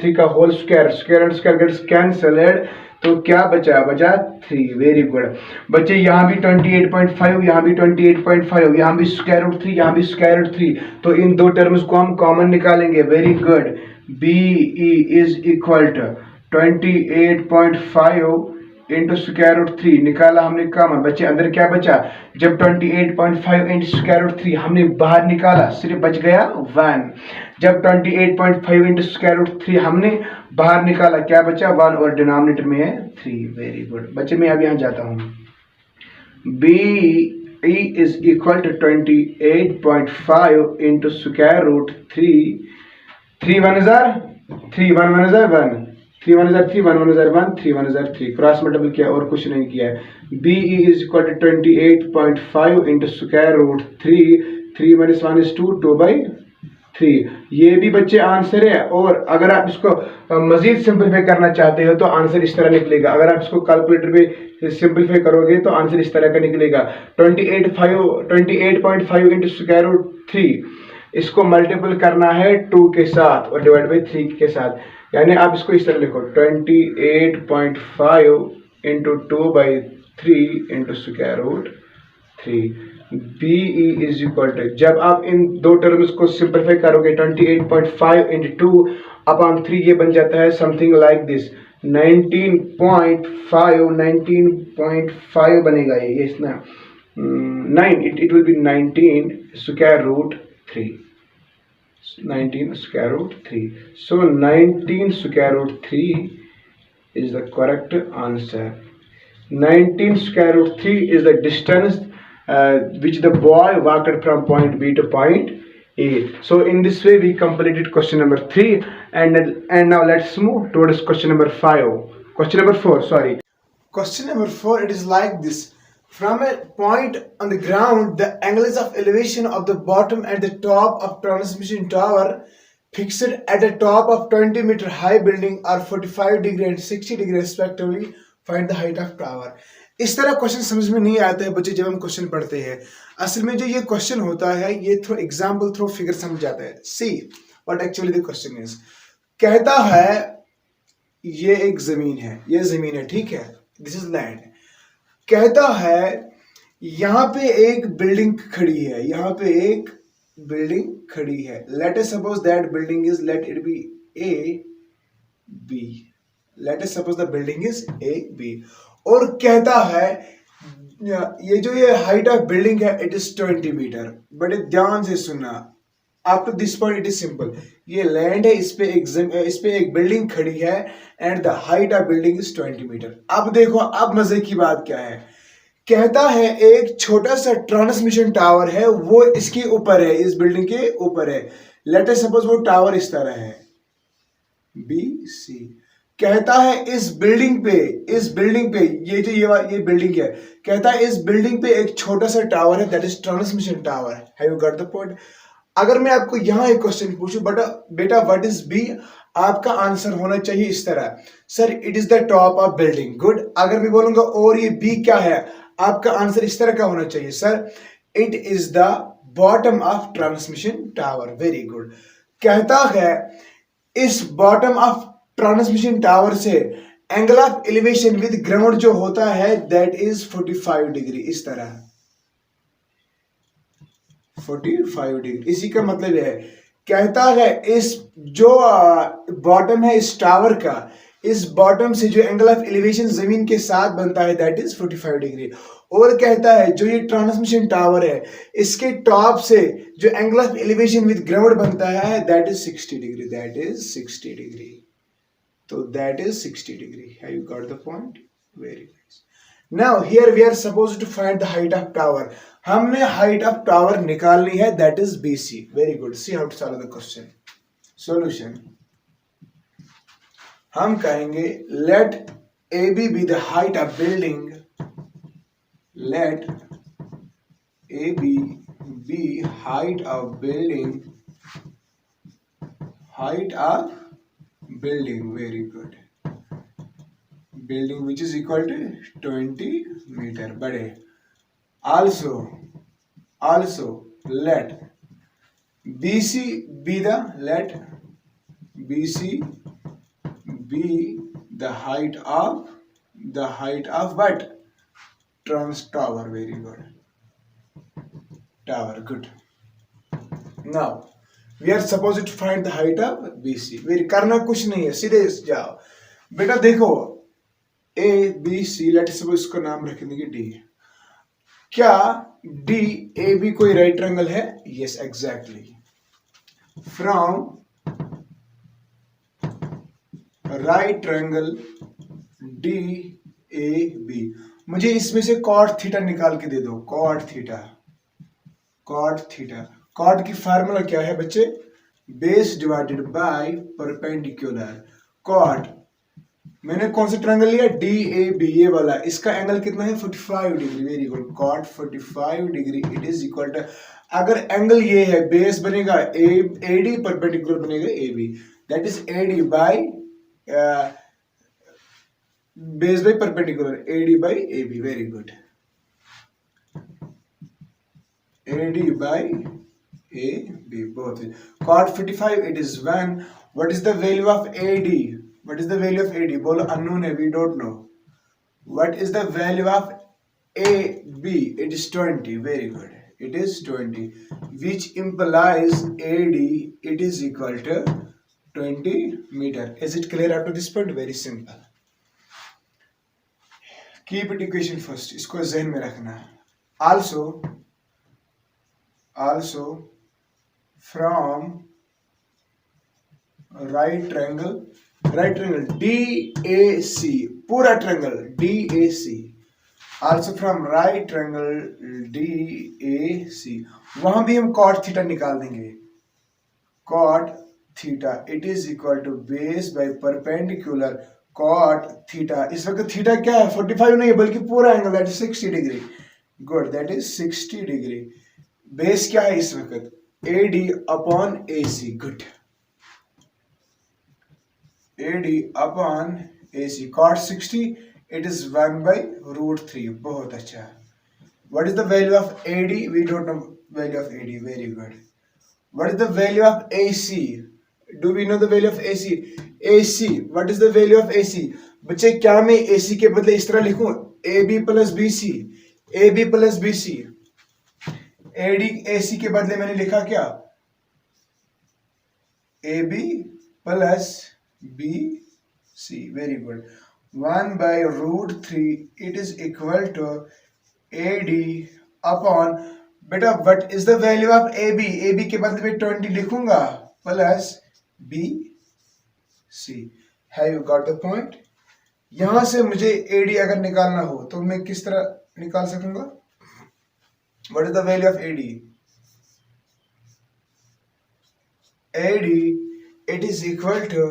3 का whole square, square and square gets cancelled, तो क्या बचा 3। वेरी गुड बच्चे, यहाँ भी 28.5, यहाँ भी 28.5, यहाँ भी स्क्वायर रूट 3, यहाँ भी स्क्वायर रूट 3, तो इन दो टर्म्स को हम कॉमन निकालेंगे। Very good, BE is equal to 28.5 into square root 3 निकाला हमने कॉमन। बच्चे अंदर क्या बचा, जब 28.5 इंटू स्क्वायर रूट 3 हमने बाहर निकाला, सिर्फ बच गया 1। जब 28.5 इंटू स्क्वायर रूट 3 हमने बाहर निकाला, क्या बचा 1 और डिनोमिनेटर में है 3। वेरी गुड बच्चे, मैं अब यहाँ जाता हूँ। BE is equal to 28.5 into square root 3, 3 1 जार 3 1 1 जार 1, 3 1 जार 3 1 1 जार 1, 3 1 जार 3, क्रॉस मल्टीपल किया और कुछ नहीं किया है। BE is equal to 28.5 into square root 3, 3 - 1 is 2, 2/3। ये भी बच्चे आंसर है। और अगर आप इसको मजीद सिंपलीफाई करना चाहते हो तो आंसर इस तरह निकलेगा। अगर आप इसको कैलकुलेटर पे सिंपलीफाई करोगे तो आंसर इस तरह का निकलेगा, 28.5 इंटू स्क्वायर रूट 3, इसको मल्टीपल करना है 2 के साथ और डिवाइड बाई 3 के साथ, यानी आप इसको इस तरह लिखो 28.5 into 2/3 into square root 3। BE is equal to, जब आप इन दो टर्म्स को सिंपलीफाई करोगे 28.5 इंटू 2 अपॉन 3, ये बन जाता है समथिंग लाइक दिस 19.5 बनेगा। ये इसमें 9, it will be 19 square root 3, 19 square root 3. So 19 square root 3 is the correct answer. 19 square root 3 is the distance which the boy walked from point B to point easy. So in this way we completed question number 3, and now let's move towards question number 5. Question number 4, sorry. Question number 4, it is like this. From a point on the ground, the angles of elevation of the bottom and the top of transmission tower fixed at the top of 20-meter high building are 45 degree and 60 degree respectively. Find the height of tower. इस तरह question समझ में नहीं आता है बच्चे जब हम क्वेश्चन पढ़ते हैं. असल में जो ये क्वेश्चन होता है ये थ्रू एग्जाम्पल थ्रू फिगर समझ जाता है. See what actually the question is. कहता है ये एक जमीन है, ये जमीन है, ठीक है, दिस इज लैंड. कहता है यहाँ पे एक बिल्डिंग खड़ी है, यहाँ पे एक बिल्डिंग खड़ी है. Let us suppose that building is, let it be A B. Let us suppose the building is A B. और कहता है ये जो ये हाइट ऑफ बिल्डिंग है इट इज 20 मीटर. बड़े ध्यान से सुनना. Up to this point it is simple. ये लैंड है, इस पे एक बिल्डिंग खड़ी है and the height of building is 20 metre. अब देखो, अब मजे की बात क्या है. कहता है एक छोटा सा ट्रांसमिशन टावर है, वो इसके ऊपर है, इस बिल्डिंग के ऊपर है. लेट अस सपोज वो टावर इस तरह है बी सी. कहता है इस बिल्डिंग पे ये बिल्डिंग है. कहता है इस बिल्डिंग पे एक छोटा सा टावर है, that is transmission tower. Have you got the point. अगर मैं आपको यहां एक क्वेश्चन पूछूं बेटा व्हाट इज बी, आपका आंसर होना चाहिए इस तरह, sir it is the top of building. Good. अगर मैं बोलूंगा और ये बी क्या है, आपका आंसर इस तरह का होना चाहिए, sir it is the bottom of transmission tower. Very good. कहता है इस बॉटम ऑफ ट्रांसमिशन टावर से angle of elevation with ground जो होता है दैट इज 45 डिग्री. इस तरह 45 डिग्री. इसी का मतलब है, कहता है इस जो बॉटम है इस टावर का, इस बॉटम से जो एंगल ऑफ एलिवेशन जमीन के साथ बनता है दैट इज 45 डिग्री. और कहता है जो ये ट्रांसमिशन टावर है इसके टॉप से जो angle of elevation with ground बनता है that is 60 degree. That is 60 degree. तो that is 60 degree. Have you got the point. Very nice. Now here we are supposed to find the height of tower. हमने height of tower निकालनी है, that is BC. Very good. See how to solve the question. Solution हम कहेंगे let AB be the height of building. Late AB be height of building. Height of building. Very good. Building which is equal to 20 meter. But also let BC be the height of what? Trans tower. Very good. Tower. Good. Now we are supposed to find the height of BC. Very करना कुछ नहीं है, सीधे जाओ. बेटा देखो A B C, let suppose इसका नाम रख देंगे D. क्या D A B कोई राइट ट्रायंगल है? Yes exactly. From right triangle D A B. मुझे इसमें से कॉट थीटा निकाल के दे दो. Cot theta. कॉट की फार्मूला क्या है बच्चे? Base divided by perpendicular. Cot मैंने कौन सा ट्रायंगल लिया? DAB, ये वाला. इसका एंगल कितना है? 45 degree. Very good. Cot 45 degree it is equal to, अगर एंगल ये है बेस बनेगा AD, परपेंडिकुलर बनेगा AB. That is AD by base by perpendicular, AD by AB. Very good. AD by AB, both. Cot 45 it is 1. What is the value of AD? बोलो unknown है, we don't know. What is the value of AB? It is 20. Very good. It is 20, which implies AD it is equal to 20 meter. Is it clear up to this point? Very simple. Keep it equation first. इसको ज़हन में रखना. Also from right triangle DAC, पूरा triangle DAC. Also from right triangle DAC, वहां भी हम cot theta निकाल देंगे. cot theta it is equal to base by perpendicular cot theta. इस वक्त थीटा क्या है 45 नहीं है बल्कि पूरा angle that is 60 degree. Good, that is 60 degree. Base क्या है इस वक्त AD upon AC। Good, AD upon AC cot 60 it is 1 by root 3। बहुत अच्छा। What is the value of AD? We don't know value of AD. Very good. What is the value of AC? Do we know the value of AC? AC. What is the value of AC? बच्चे क्या मैं AC के बदले इस तरह लिखूं AB plus BC, AB plus BC। AD AC के बदले मैंने लिखा क्या AB plus BC। Very good. 1 by root 3 it is equal to AD upon बेटा what is the value of AB? AB के बदले में 20 लिखूंगा plus BC। Have you got the point? यहां से मुझे AD अगर निकालना हो तो मैं किस तरह निकाल सकूंगा? What is the value of AD? AD it is equal to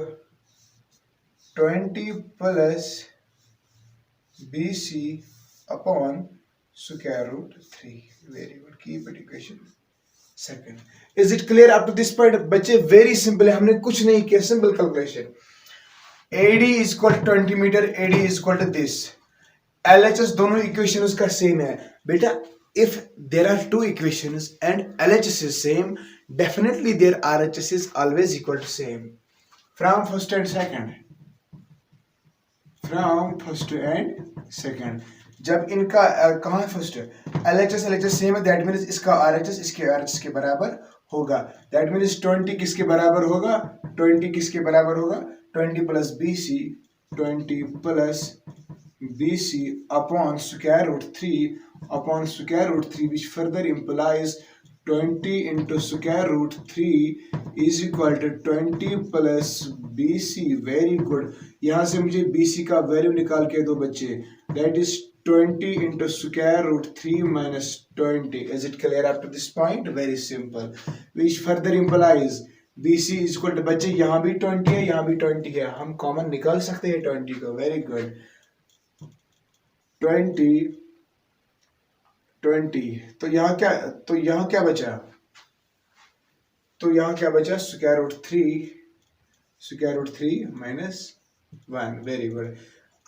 20 plus BC upon square root 3। Very good, keep it equation second। Is it clear up to this point? बच्चे very simple है, हमने कुछ नहीं किया, simple calculation। AD is equal to 20 metre, AD is equal to this। LHS दोनों equation उसका same है बेटा। if there are two equations and LHS is same, definitely their RHS is always equal to same from first and second। from first and second जब इनका कहाँ है first LHS same है, that means इसका RHS इसके RHS के बराबर होगा। दैट मीन्स 20 किसके बराबर होगा? 20 किसके बराबर होगा? 20 plus BC, 20 plus BC upon square root 3 upon square root 3 which further implies 20 into square root 3 is equal to 20 plus BC। Very good. यहाँ से मुझे BC का वैल्यू निकाल के दो बच्चे, that is 20 into square root 3 minus 20। Is it clear up to this point? Very simple। which further implies BC is equal to बच्चे यहाँ भी 20 है यहाँ भी 20 है, हम कॉमन निकाल सकते हैं 20 को। Very good. 20 तो यहाँ क्या बचा? तो यहाँ क्या बचा? Square root 3 minus 1। Very good.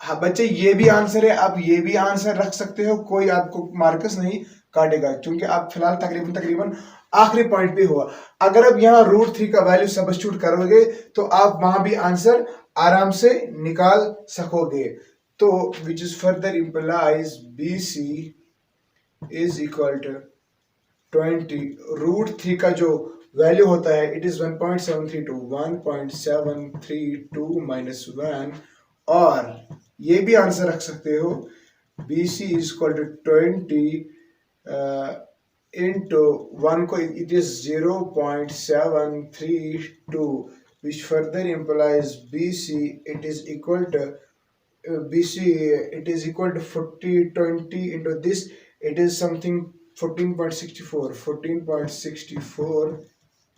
हाँ बच्चे ये भी आंसर है, आप ये भी आंसर रख सकते हो, कोई आपको मार्कस नहीं काटेगा क्योंकि आप फिलहाल तकरीबन आखिरी पॉइंट पे हुआ। अगर आप यहाँ रूट 3 का वैल्यू सब्स्टिट्यूट करोगे तो आप वहां भी आंसर आराम से निकाल सकोगे। तो which is further implies BC is equal to 20 root 3 का जो वैल्यू होता है इट इज 1.732 माइनस 1। और ये भी आंसर रख सकते हो BC is equal to 20 into 1 को it is 0.732 which further implies BC it is equal to 40 20 into this it is something 14.64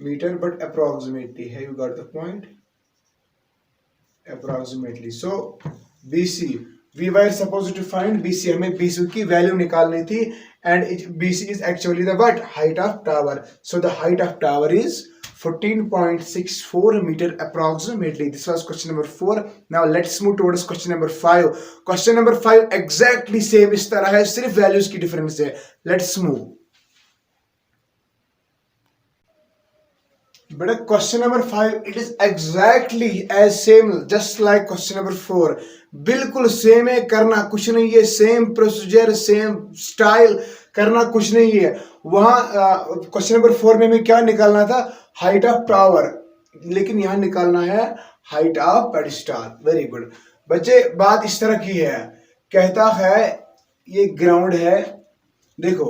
meter, but approximately। have you got the point? Approximately। so BC we were supposed to find BC, हमें BC की value निकालनी थी and BC is actually the what? height of tower। so the height of tower is 14.64 meter approximately। this was question number 4। now let's move towards question number 5। question number 5 exactly same इस तरह है, सिर्फ values की difference है। let's move। बेटा question number 5 it is exactly as same just like question number 4। बिल्कुल same है, करना कुछ नहीं है, सेम प्रोसीजर सेम स्टाइल, करना कुछ नहीं है। वहां क्वेश्चन नंबर 4 में हमें क्या निकालना था? हाइट ऑफ टावर, लेकिन यहां निकालना है height of pedestal. Very good बच्चे। बात इस तरह की है, कहता है ये ग्राउंड है, देखो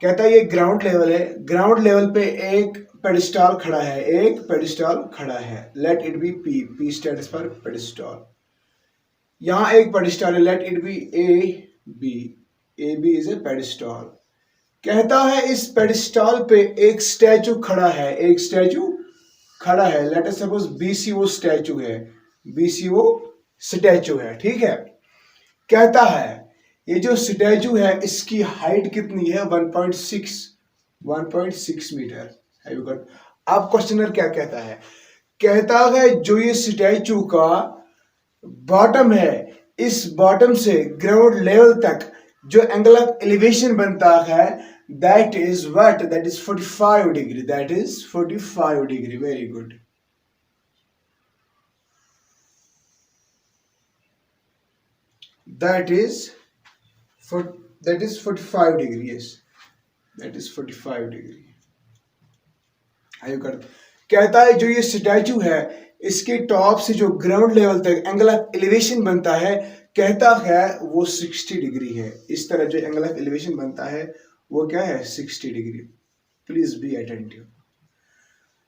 कहता है ये ग्राउंड लेवल है, ग्राउंड लेवल पे एक पेडिस्टल खड़ा है, एक पेडिस्टल खड़ा है, late it B P, P stands for pedestal. यहां एक पेडिस्टल है, late it B AB, AB is a pedestal. कहता है इस पेडिस्टल पे एक स्टैचू खड़ा है, एक स्टैचू खड़ा है, लेट अस सपोज बीसी वो स्टैचू है, बीसी वो स्टैचू है, ठीक है। कहता है ये जो स्टैचू है इसकी हाइट कितनी है, 1.6 मीटर। Have you got. अब क्वेश्चनर क्या कहता है, कहता है जो ये स्टैचू का बॉटम है, इस बॉटम से ग्राउंड लेवल तक जो एंगल ऑफ एलिवेशन बनता है that is what, that is 45 degree, that is 45 degree. Very good. that is for that is 45 degree, yes, that is 45 degree। आयु कर कहता है जो ये स्टैचू है इसके टॉप से जो ग्राउंड लेवल तक एंगल ऑफ एलिवेशन बनता है, कहता है वो 60 डिग्री है। इस तरह जो एंगल ऑफ एलिवेशन बनता है वो क्या है, 60 डिग्री। प्लीज बी अटेंटिव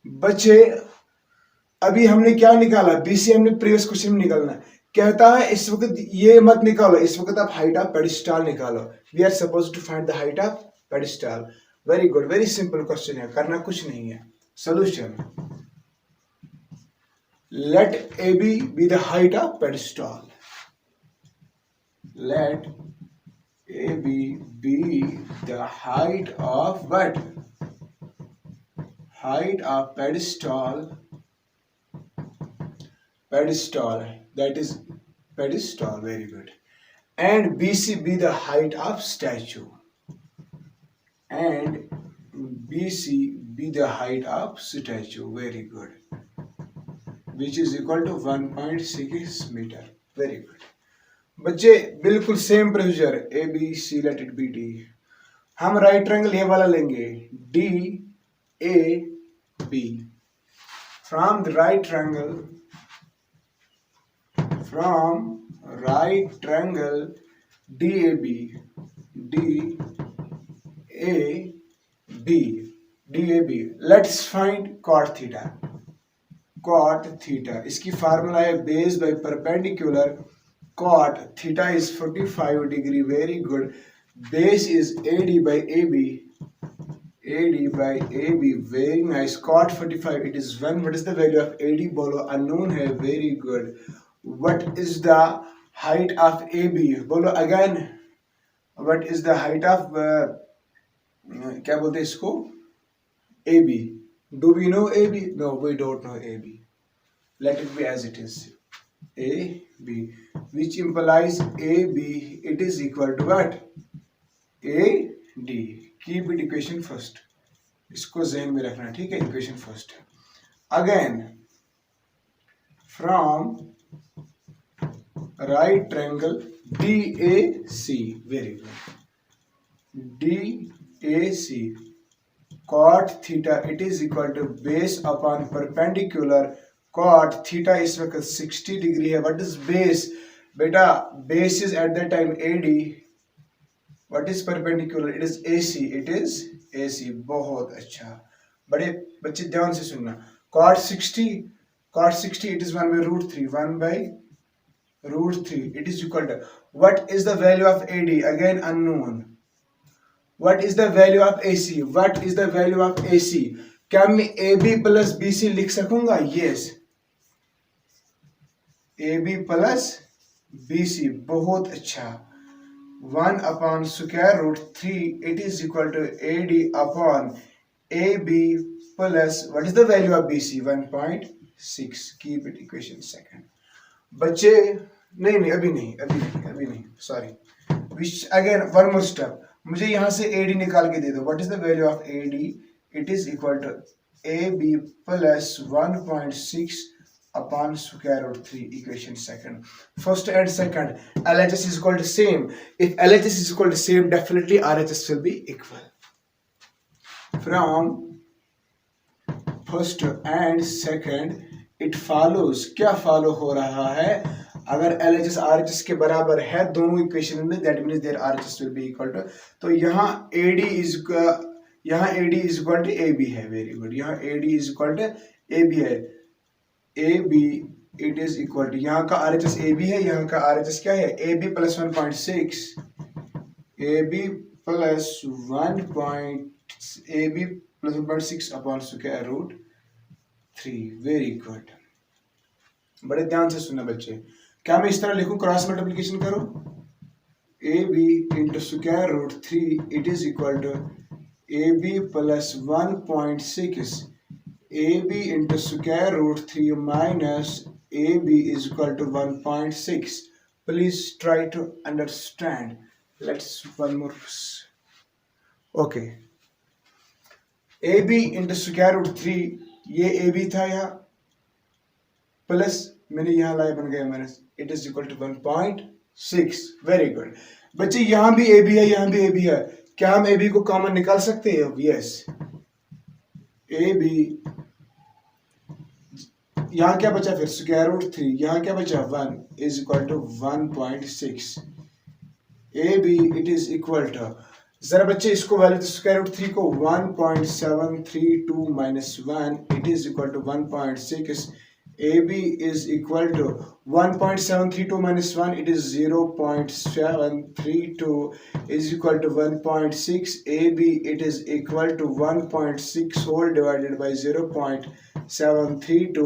बच्चे। अभी हमने क्या निकाला, बीसी हमने प्रीवियस क्वेश्चन में निकालना है। कहता है इस वक्त ये मत निकालो, इस वक्त आप हाइट ऑफ पेडिस्टल निकालो। We are suppose to find the height of pedestal. Very good, very simple question है, करना कुछ नहीं है। Solution, let A B the height of pedestal, let A B the height of what, height of pedestal, pedestal, that is pedestal, very good, and BC be the height of statue, and BC be the height of statue, very good, which is equal to 1.6 meter, very good। बच्चे बिल्कुल same procedure, A B C, let it be D. हम right triangle ये वाला लेंगे, D A B, from the right triangle, from right triangle DAB, let's find cot theta, cot theta इसकी formula है base by perpendicular, cot theta is 45 degree, very good, base is AD by AB, very nice, cot 45 it is 1, what is the value of AD बोलो, unknown है, very good। What is the height of AB? बोलो again, what is the height of क्या बोलते हैं इसको, AB? Do we know AB? No, we don't know AB. Let it be as it is, AB, which implies AB it is equal to what, AD। Keep it equation first, इसको ज़हन में रखना, ठीक है, equation first. Again, from right triangle DAC, very good, DAC, cot theta it is equal to base upon perpendicular, cot theta इस वक्त 60 degree है। what is base? बेटा base is at that time AD, what is perpendicular? it is AC, it is AC। बहुत अच्छा, बड़े बच्चे ध्यान से सुनना, cot 60 it is 1 by root 3, 1 by root 3 it is equal to, what is the value of AD? again unknown। what is the value of AC? what is the value of AC? क्या मैं AB plus BC लिख सकूंगा? yes, AB plus BC, बहुत अच्छा। 1 upon square root 3 it is equal to AD upon AB plus what is the value of BC? 1.6। keep it equation second। बच्चे नहीं अभी नहीं sorry, which again one more step, मुझे यहां से AD निकाल के दे दो। What is the value of AD? It is equal to AB plus 1.6 upon square root 3, equation second। first and second LHS is equal to same, if LHS is equal to same definitely RHS will be equal। from first and second it follows, क्या follow हो रहा है, अगर LHS RHS के बराबर है दोनों equation में, that means there RHS will be equal to, तो यहाँ AD is equal to AB है, वेरी गुड, यहाँ AD is equal to AB है, AB it is equal to, यहाँ का RHS AB है, यहाँ का RHS क्या है, AB plus 1.6, AB plus 1.6 upon square root 3। Very good, बड़े ध्यान से सुनना बच्चे। क्या मैं इस तरह लिखूं, क्रॉस मल्टीप्लिकेशन करो, A B into square root 3 it is equal to A B plus 1.6 A B into square root 3 minus A B is equal to 1.6। Please try to understand. Let's one more. Okay, A B into square root 3, ये A B था यहाँ, plus मैंने यहाँ लाया बन गया minus, it is equal to 1.6। Very good बच्चे, यहां भी ए बी है, यहां भी ए बी है। क्या हम ए बी को कॉमन निकाल सकते हैं? यस। ए बी, यहां क्या बचा फिर? स्क्वायर रूट 3, यहां क्या बचा? 1 is equal to 1.6। A B it is equal to, जरा बच्चे इसको वैल्यू, स्क्वायर रूट 3 को 1.732 minus 1 it is equal to 1.6। AB is equal to 1.732 minus 1, it is 0.732 is equal to 1.6. AB it is equal to 1.6 whole divided by 0.732।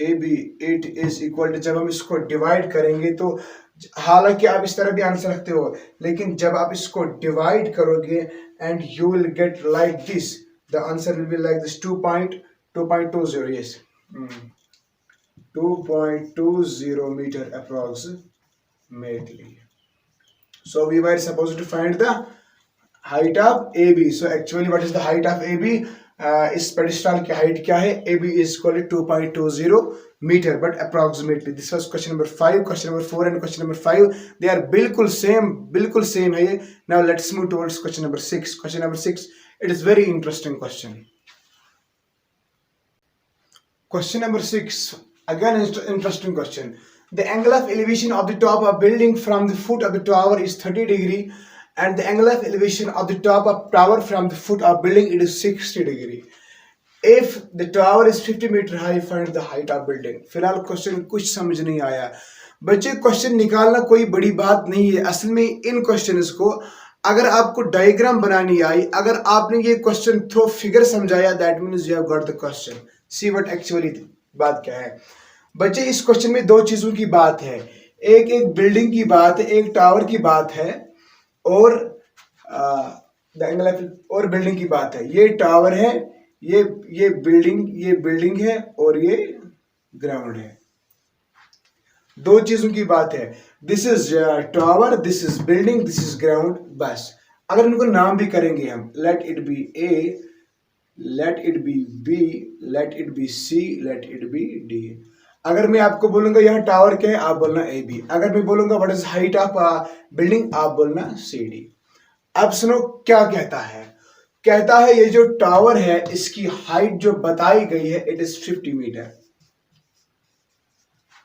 AB it is equal to, जब हम इसको divide करेंगे तो, हालांकि आप इस तरह भी आंसर रखते हो, लेकिन जब आप इसको डिवाइड करोगे and you will get like this, the answer will be like this 2.20। yes, 2.20 meter approximately. So we were supposed to find the height of AB. So actually what is the height of AB? इस pedestal की height क्या है? AB is equal to 2.20 meter, but approximately. This was question number 5, question number 4 and question number 5. They are बिल्कुल same है ये. Now let's move towards question number 6. Question number 6, it is very interesting question. Question number 6, again interesting question. The angle of elevation of the top of building from the foot of the tower is 30 degree and the angle of elevation of the top of tower from the foot of building it is 60 degree. If the tower is 50 meter high, find the height of building. फिलहाल question कुछ समझ नहीं आया बच्चे। Question निकालना कोई बड़ी बात नहीं है। असल में इन क्वेश्चंस को अगर आपको डायग्राम बनानी आई, अगर आपने ये क्वेश्चन थ्रू फिगर समझाया, that means you have got the question. See what actually बात क्या है बच्चे। इस क्वेश्चन में दो चीजों की बात है, एक बिल्डिंग की बात है, एक टावर की बात है, और द एंगल ऑफ, और बिल्डिंग की बात है। ये टावर है, ये बिल्डिंग है, और ये ग्राउंड है। दो चीजों की बात है, this is tower, this is building, this is ground. बस अगर इनको नाम भी करेंगे हम, late it be A, let it be B, let it be C, let it be D। अगर मैं आपको बोलूंगा यहाँ टावर क्या है, आप बोलना ए बी। अगर मैं बोलूंगा what is height of building, आप बोलना सी डी। अब सुनो क्या कहता है। कहता है ये जो टावर है इसकी हाइट जो बताई गई है इट इज 50 मीटर।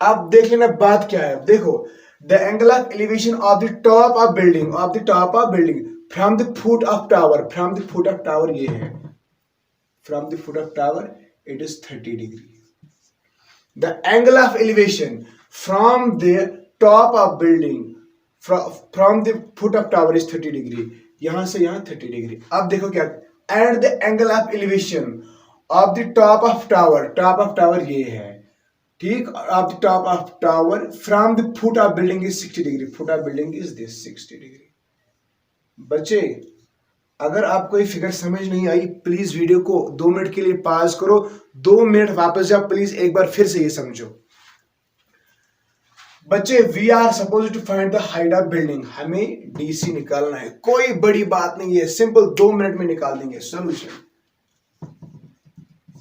अब देख लेना बात क्या है। देखो, the angle of elevation of the top of building, from the foot of tower, ये है from the foot of tower it is 30 degree. The angle of elevation from the top of building from the foot of tower is 30 degree. यहां से यहां 30 degree. अब देखो क्या, and the angle of elevation of the top of tower ये है, ठीक, of the top of tower from the foot of building is 60 degree. Foot of building is this 60 degree। बच्चे अगर आपको ये फिगर समझ नहीं आई, प्लीज वीडियो को 2 मिनट के लिए पॉज करो, 2 मिनट वापस जाओ, प्लीज एक बार फिर से ये समझो। बच्चे we are suppose to find the height of building, हमें डीसी निकालना है, कोई बड़ी बात नहीं है, सिंपल 2 मिनट में निकाल देंगे।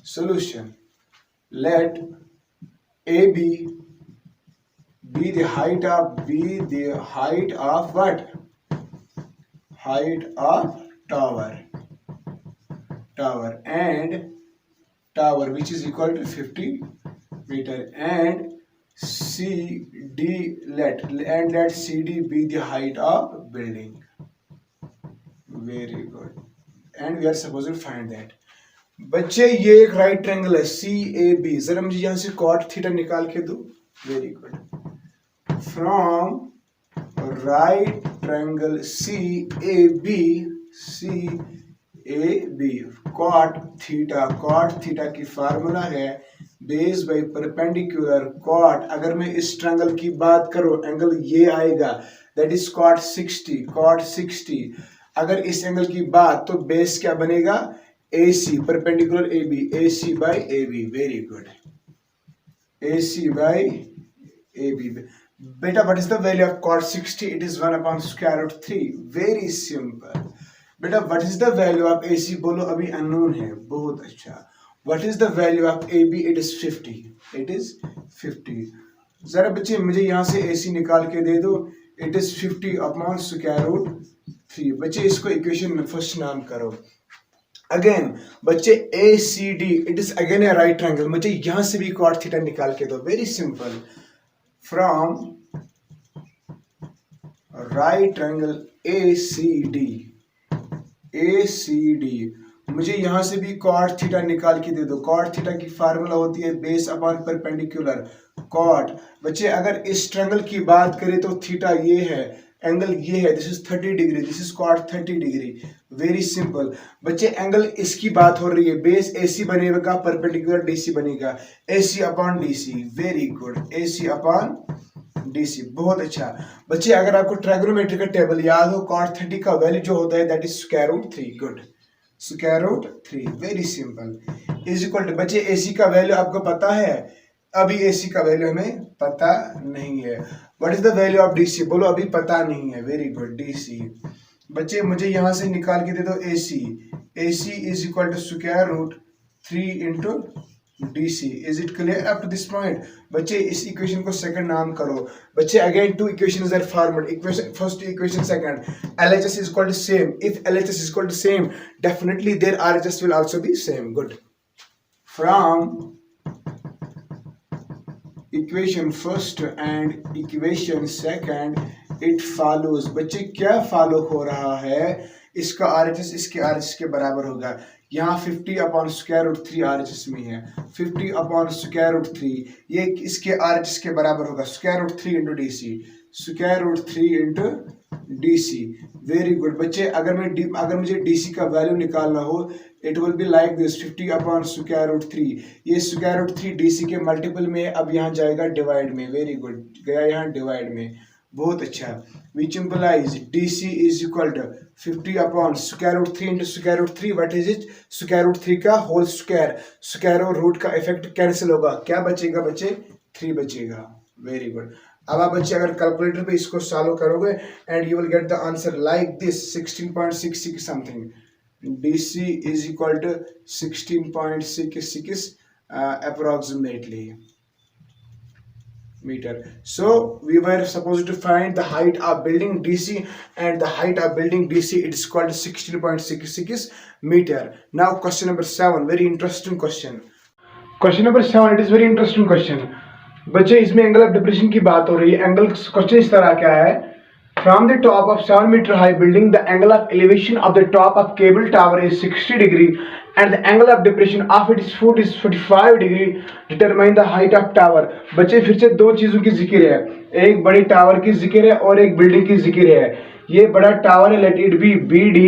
Solution, let A B be the height of what, height of tower and tower which is equal to 50 meter, and CD let CD be the height of building। very good, and we are supposed to find that। बच्चे ये एक right triangle है CAB, जरा मुझे यहां से cot theta निकाल के दो। Very good, from right triangle CAB A B. Cot theta की फार्मूला है बेस बाई परपेंडिकुलर कॉट। अगर मैं इस ट्रायंगल की बात करूं, एंगल ये आएगा, दैट इज कॉट 60। अगर इस एंगल की बात, तो बेस क्या बनेगा, AC, perpendicular AB, AC by AB। Very good, AC by AB। बेटा what is the value of cot 60? It is 1 upon square root 3। Very simple. बेटा what is the value of AC? बोलो, अभी unknown है। बहुत अच्छा। What is the value of AB? It is 50। जरा बच्चे मुझे यहां से AC निकाल के दे दो। It is 50 upon square root 3। बच्चे इसको इक्वेशन फर्स्ट नाम करो। अगेन बच्चे ACD, it is again A right triangle. मुझे यहां से भी cot थीटा निकाल के दो। Very simple. From right triangle ACD मुझे यहां से भी cot थीटा निकाल के दे दो। cot थीटा की फार्मूला होती है बेस अपॉन परपेंडिकुलर cot। बच्चे अगर इस ट्रायंगल की बात करें तो थीटा ये है, एंगल ये है, this is 30 degree, this is cot 30 degree. Very simple. बच्चे एंगल इसकी बात हो रही है, बेस AC बनेगा, परपेंडिकुलर DC बनेगा, AC upon DC। Very good, AC upon DC। बहुत अच्छा। बच्चे अगर आपको ट्रायगोनोमेट्री का टेबल याद हो, cot 30 का वैल्यू जो होता है that is square root 3। Good, square root 3। Very simple. Is equal to, बच्चे AC का वैल्यू आपको पता है? अभी AC का वैल्यू हमें पता नहीं है। What is the value of DC? बोलो, अभी पता नहीं है। Very good, DC। बच्चे मुझे यहां से निकाल के दे दो AC is equal to square root 3 into DC। Is it clear up to this point? बच्चे इस इक्वेशन को सेकंड नाम करो। बच्चे again two equations are formed. Equation first, equation second. LHS is equal to same. If LHS is equal to same, definitely their RHS will also be same. Good. From equation first and equation second it follows. बच्चे क्या follow हो रहा है? इसका RHS इसके RHS के बराबर होगा। यहाँ 50 अपॉन स्क्वायर रूट 3 RHS में है, 50 अपॉन स्क्वायर रूट 3 ये इसके RHS के बराबर होगा, square root 3 into DC, square root 3 into DC। Very good. बच्चे अगर मुझे DC का वैल्यू निकालना हो, it will be like this, 50 upon square root 3। ये स्क्वायर रूट 3 DC के मल्टीपल में, अब यहाँ जाएगा डिवाइड में। वेरी गुड, गया यहाँ डिवाइड में। बहुत अच्छा। Which implies DC is equal to 50 upon square root 3 into square root 3। What is it? Square root 3 का होल स्क्वायर। स्क्वायर और रूट का इफेक्ट कैंसिल होगा, क्या बचेगा बच्चे? 3 बचेगा। वेरी गुड। अब आप बच्चे अगर कैलकुलेटर पे इसको सॉल्व करोगे and you will get the answer like this, 16.66 something. DC is equal to 16.66 approximately meter. So we were supposed to find the height of building DC, and the height of building DC it is called 16.66 meter. Now question number 7, very interesting question. Question number 7, it is very interesting question. बच्चे इसमें angle of depression की बात हो रही है। Angle question इस तरह क्या है? From the top of 7 meter high building, the angle of elevation of the top of cable tower is 60 degree and the angle of depression of its foot is 45 degree. Determine the height of tower. बच्चे फिर से दो चीजों की जिक्र है, एक बड़ी टावर की जिक्र है और एक बिल्डिंग की जिक्र है। ये बड़ा टावर है, let it be BD,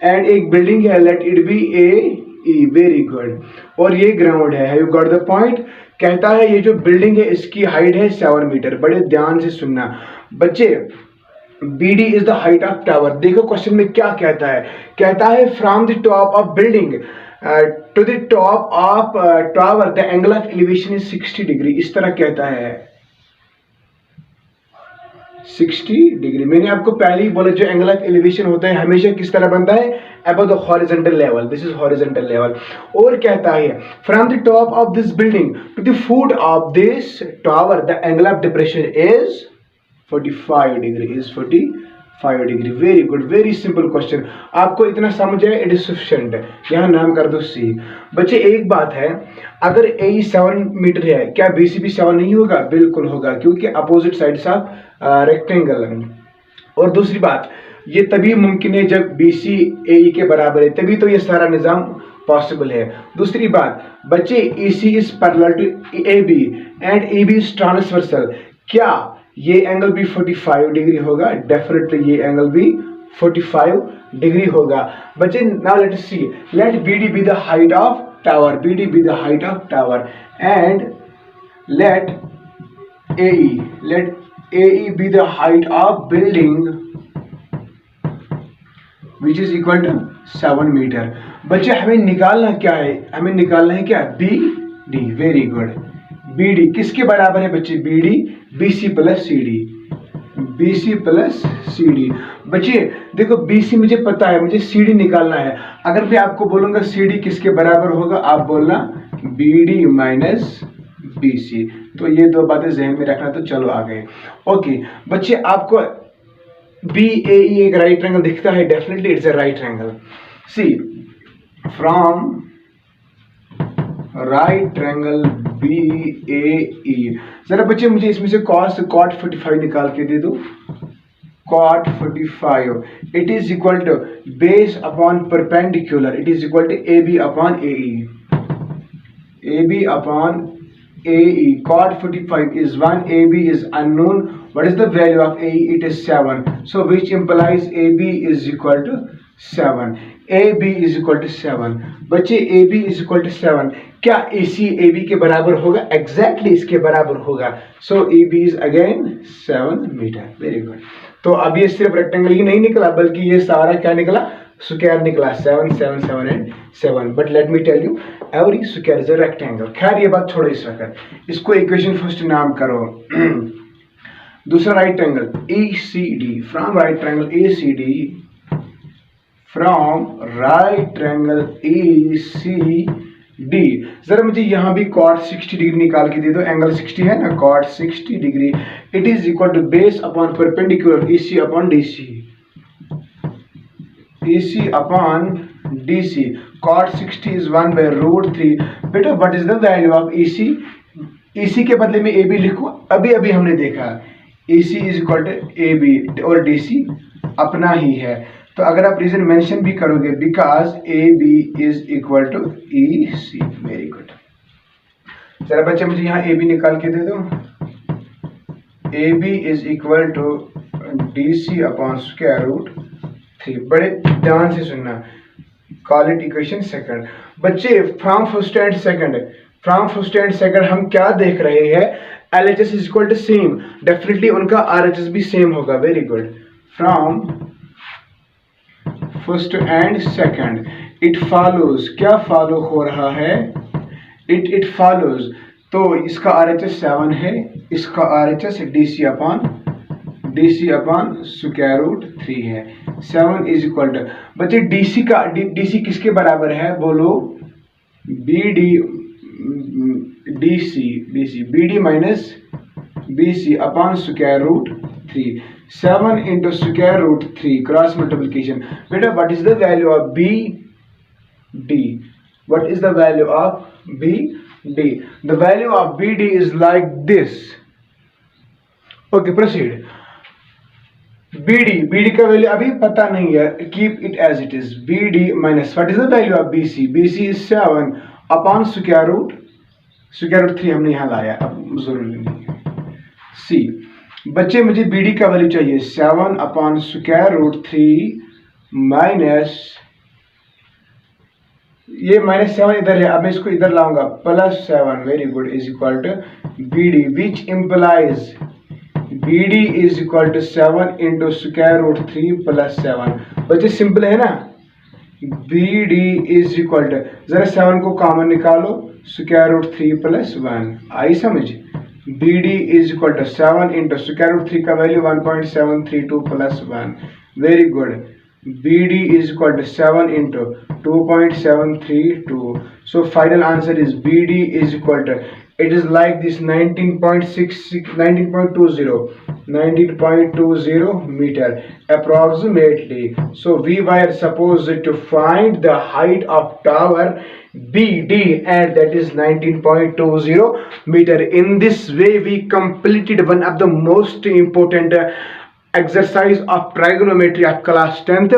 and एक बिल्डिंग है, let it be AE। Very good. और ये ग्राउंड है। You got the point? कहता है ये जो बिल्डिंग है इसकी हाइट है 7 मीटर। बड़े ध्यान से सुनना बच्चे, BD is the height of tower. देखो क्वेश्चन में क्या कहता है? कहता है from the top of building to the top of tower the angle of elevation is 60 degree. इस तरह कहता है 60 डिग्री। मैंने आपको पहले ही बोला जो एंगल ऑफ एलिवेशन होता है हमेशा किस तरह बनता है? Above the horizontal level. This is horizontal level. और कहता है from the top of this building to the foot of this tower the angle of depression is 45 degree, is 45 degree. Very good, very simple question. आपको इतना समझ आए, it is sufficient. यहाँ नाम कर दो C। बच्चे एक बात है, अगर AE 7 मीटर है, क्या BC भी 7 नहीं होगा? बिल्कुल होगा, क्योंकि अपोजिट साइड्स ऑफ रेक्टेंगल। और दूसरी बात, ये तभी मुमकिन है जब BC AE के बराबर है, तभी तो ये सारा निज़ाम पॉसिबल है। दूसरी बात बच्चे, EC is parallel to AB and EB is transversal. क्या ये एंगल भी 45 डिग्री होगा? डेफिनेटली ये एंगल भी 45 डिग्री होगा। बच्चे now let us see, let BD be the height of tower, BD be the height of tower and let AE be the height of building which is equal to 7 metre. बच्चे हमें निकालना क्या है, हमें निकालना है क्या, BD। Very good. BD किसके बराबर है बच्चे, BD BC plus CD, BC plus CD। बच्चे देखो BC मुझे पता है, मुझे CD निकालना है। अगर मैं आपको बोलूंगा CD किसके बराबर होगा, आप बोलना BD माइनस BC। तो ये दो बातें जहन में रखना। तो चलो आ गए। ओके बच्चे, आपको BAE एक राइट ट्रायंगल दिखता है, definitely it's a right triangle. See from right triangle BAE, जरा बच्चे मुझे इसमें से cot 45 निकाल के दे दो। cot 45 it is equal to base upon perpendicular, it is equal to AB upon AE, AB upon AE. Cot 45 is 1, AB is unknown. What is the value of AE? It is 7. So which implies AB is equal to 7. AB is equal to 7. बच्चे AB is equal to 7, क्या AC AB के बराबर होगा? Exactly इसके बराबर होगा। So AB is again 7 metre. Very good. तो अब ये सिर्फ रेक्टेंगल ही नहीं निकला, बल्कि ये सारा क्या निकला, स्क्वायर निकला। 7 7 7 and 7। But let me tell you, every square is a rectangle. खैर ये बात छोड़ो इस वक्त, इसको इक्वेशन फर्स्ट नाम करो। दूसरा right triangle ACD, from right triangle ACD, from right triangle ACD, जरा मुझे यहां भी cot 60 डिग्री निकाल के दे दो। एंगल 60 है ना, cot 60 degree it is equal to base upon perpendicular AC upon DC, AC upon DC। cot 60 is 1 by root 3। बेटा what is the value of EC? EC के बदले में AB लिखो, अभी हमने देखा AC is equal to AB और DC अपना ही है। तो अगर आप रीजन मेंशन भी करोगे, because AB is equal to EC। Very good. जरा बच्चे मुझे यहाँ AB निकाल के दे दो। AB is equal to DC upon square root 3। बड़े ध्यान से सुनना, कॉल इट इक्वेशन सेकंड। बच्चे फ्रॉम फर्स्ट एंड सेकंड हम क्या देख रहे हैं, LHS is equal to same, definitely उनका RHS भी सेम होगा। Very good. From first and second it follows, क्या फॉलो हो रहा है, इट फॉलोज। तो इसका RHS 7 है, इसका RHS DC upon square root 3 है। 7 इज इक्वल टू, बच्चे DC किसके बराबर है, बोलो BD minus BC upon square root 3। 7 into square root 3 cross multiplication. बेटा what is the value of BD? What is the value of BD? The value of BD is like this. Okay, proceed. BD का value अभी पता नहीं है, keep it as it is. BD minus what is the value of BC? BC is 7 upon square root 3 हमने यहाँ लाया, अब जरूरी नहीं है। C बच्चे मुझे BD का वैल्यू चाहिए 7 अपॉन स्क्वायर रूट 3 माइनस, ये -7 इधर है, अब मैं इसको इधर लाऊंगा, +7। Very good. Is equal to BD which implies BD is equal to 7 into square root 3 + 7। बच्चे सिंपल है ना, BD इज इक्वल टू, जरा 7 को कॉमन निकालो, स्क्वायर रूट 3 + 1। आई समझ? BD is equal to 7 into square root 3 का value 1.732 + 1। Very good. BD is equal to 7 into 2.732. So final answer is BD is equal to, it is like this, 19.20 meter approximately. So we were supposed to find the height of tower BD, and that is 19.20 meter. In this way we completed one of the most important exercise of trigonometry of class 10th।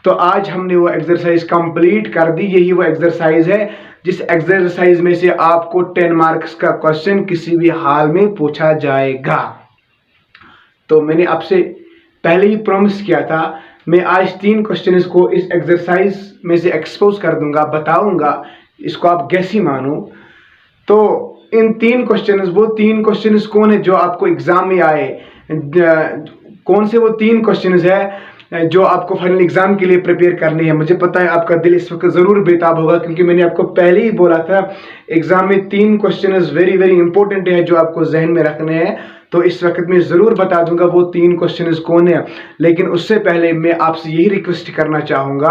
तो आज हमने वो exercise complete कर दी। यही वो exercise है जिस exercise में से आपको 10 मार्क्स का क्वेश्चन किसी भी हाल में पूछा जाएगा। तो मैंने आपसे पहले ही प्रॉमिस किया था मैं आज 3 क्वेश्चन को इस एक्सरसाइज में से एक्सपोज कर दूंगा, बताऊंगा, इसको आप गैस ही मानो। तो इन 3 क्वेश्चन, वो 3 क्वेश्चन कौन है जो आपको एग्जाम में आए, कौन से वो 3 क्वेश्चन है जो आपको फाइनल एग्जाम के लिए प्रिपेयर करनी है। मुझे पता है आपका दिल इस वक्त जरूर बेताब होगा, क्योंकि मैंने आपको पहले ही बोला था एग्जाम में 3 क्वेश्चन वेरी वेरी इंपॉर्टेंट है जो आपको जहन में रखने हैं। तो इस वक्त मैं जरूर बता दूंगा वो 3 क्वेश्चन कौन है, लेकिन उससे पहले मैं आपसे यही रिक्वेस्ट करना चाहूंगा,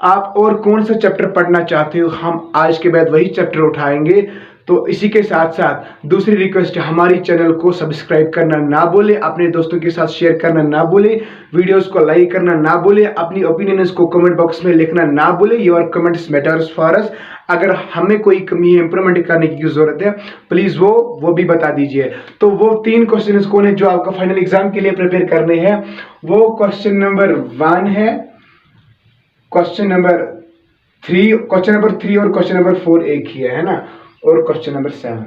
आप और कौन सा चैप्टर पढ़ना चाहते हो, हम आज के बाद वही चैप्टर उठाएंगे। तो इसी के साथ साथ दूसरी रिक्वेस्ट, हमारी चैनल को सब्सक्राइब करना ना भूले, अपने दोस्तों के साथ शेयर करना ना भूले, वीडियोस को लाइक करना ना भूले, अपनी ओपिनियंस को कमेंट बॉक्स में लिखना ना भूले। Your comments matters for us. अगर हमें कोई कमी है, इंप्रूवमेंट करने की जरूरत है, प्लीज वो भी बता दीजिए। तो वो 3 क्वेश्चन कौन है जो आपको फाइनल एग्जाम के लिए प्रिपेयर करने हैं। वो क्वेश्चन नंबर 1 है, क्वेश्चन नंबर 3 और क्वेश्चन नंबर 4 एक ही है ना, और question number 7।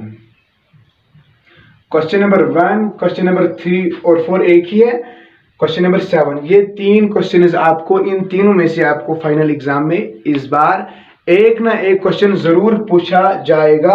Question number 1, question number 3 और 4 एक ही है, क्वेश्चन नंबर 7, ये 3 क्वेश्चन आपको, इन तीनों में से आपको फाइनल एग्जाम में इस बार एक ना एक क्वेश्चन जरूर पूछा जाएगा।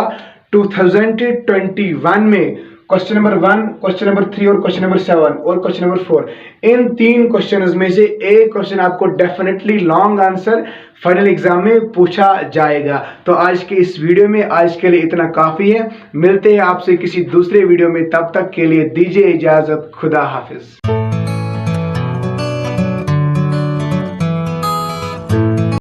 2021 में क्वेश्चन नंबर 1, क्वेश्चन नंबर 3 और क्वेश्चन नंबर 7 और क्वेश्चन नंबर 4, इन 3 क्वेश्चन में से एक क्वेश्चन आपको definitely long answer final exam में पूछा जाएगा। तो आज के इस वीडियो में आज के लिए इतना काफी है। मिलते हैं आपसे किसी दूसरे वीडियो में, तब तक के लिए दीजिए इजाजत। खुदा हाफिज।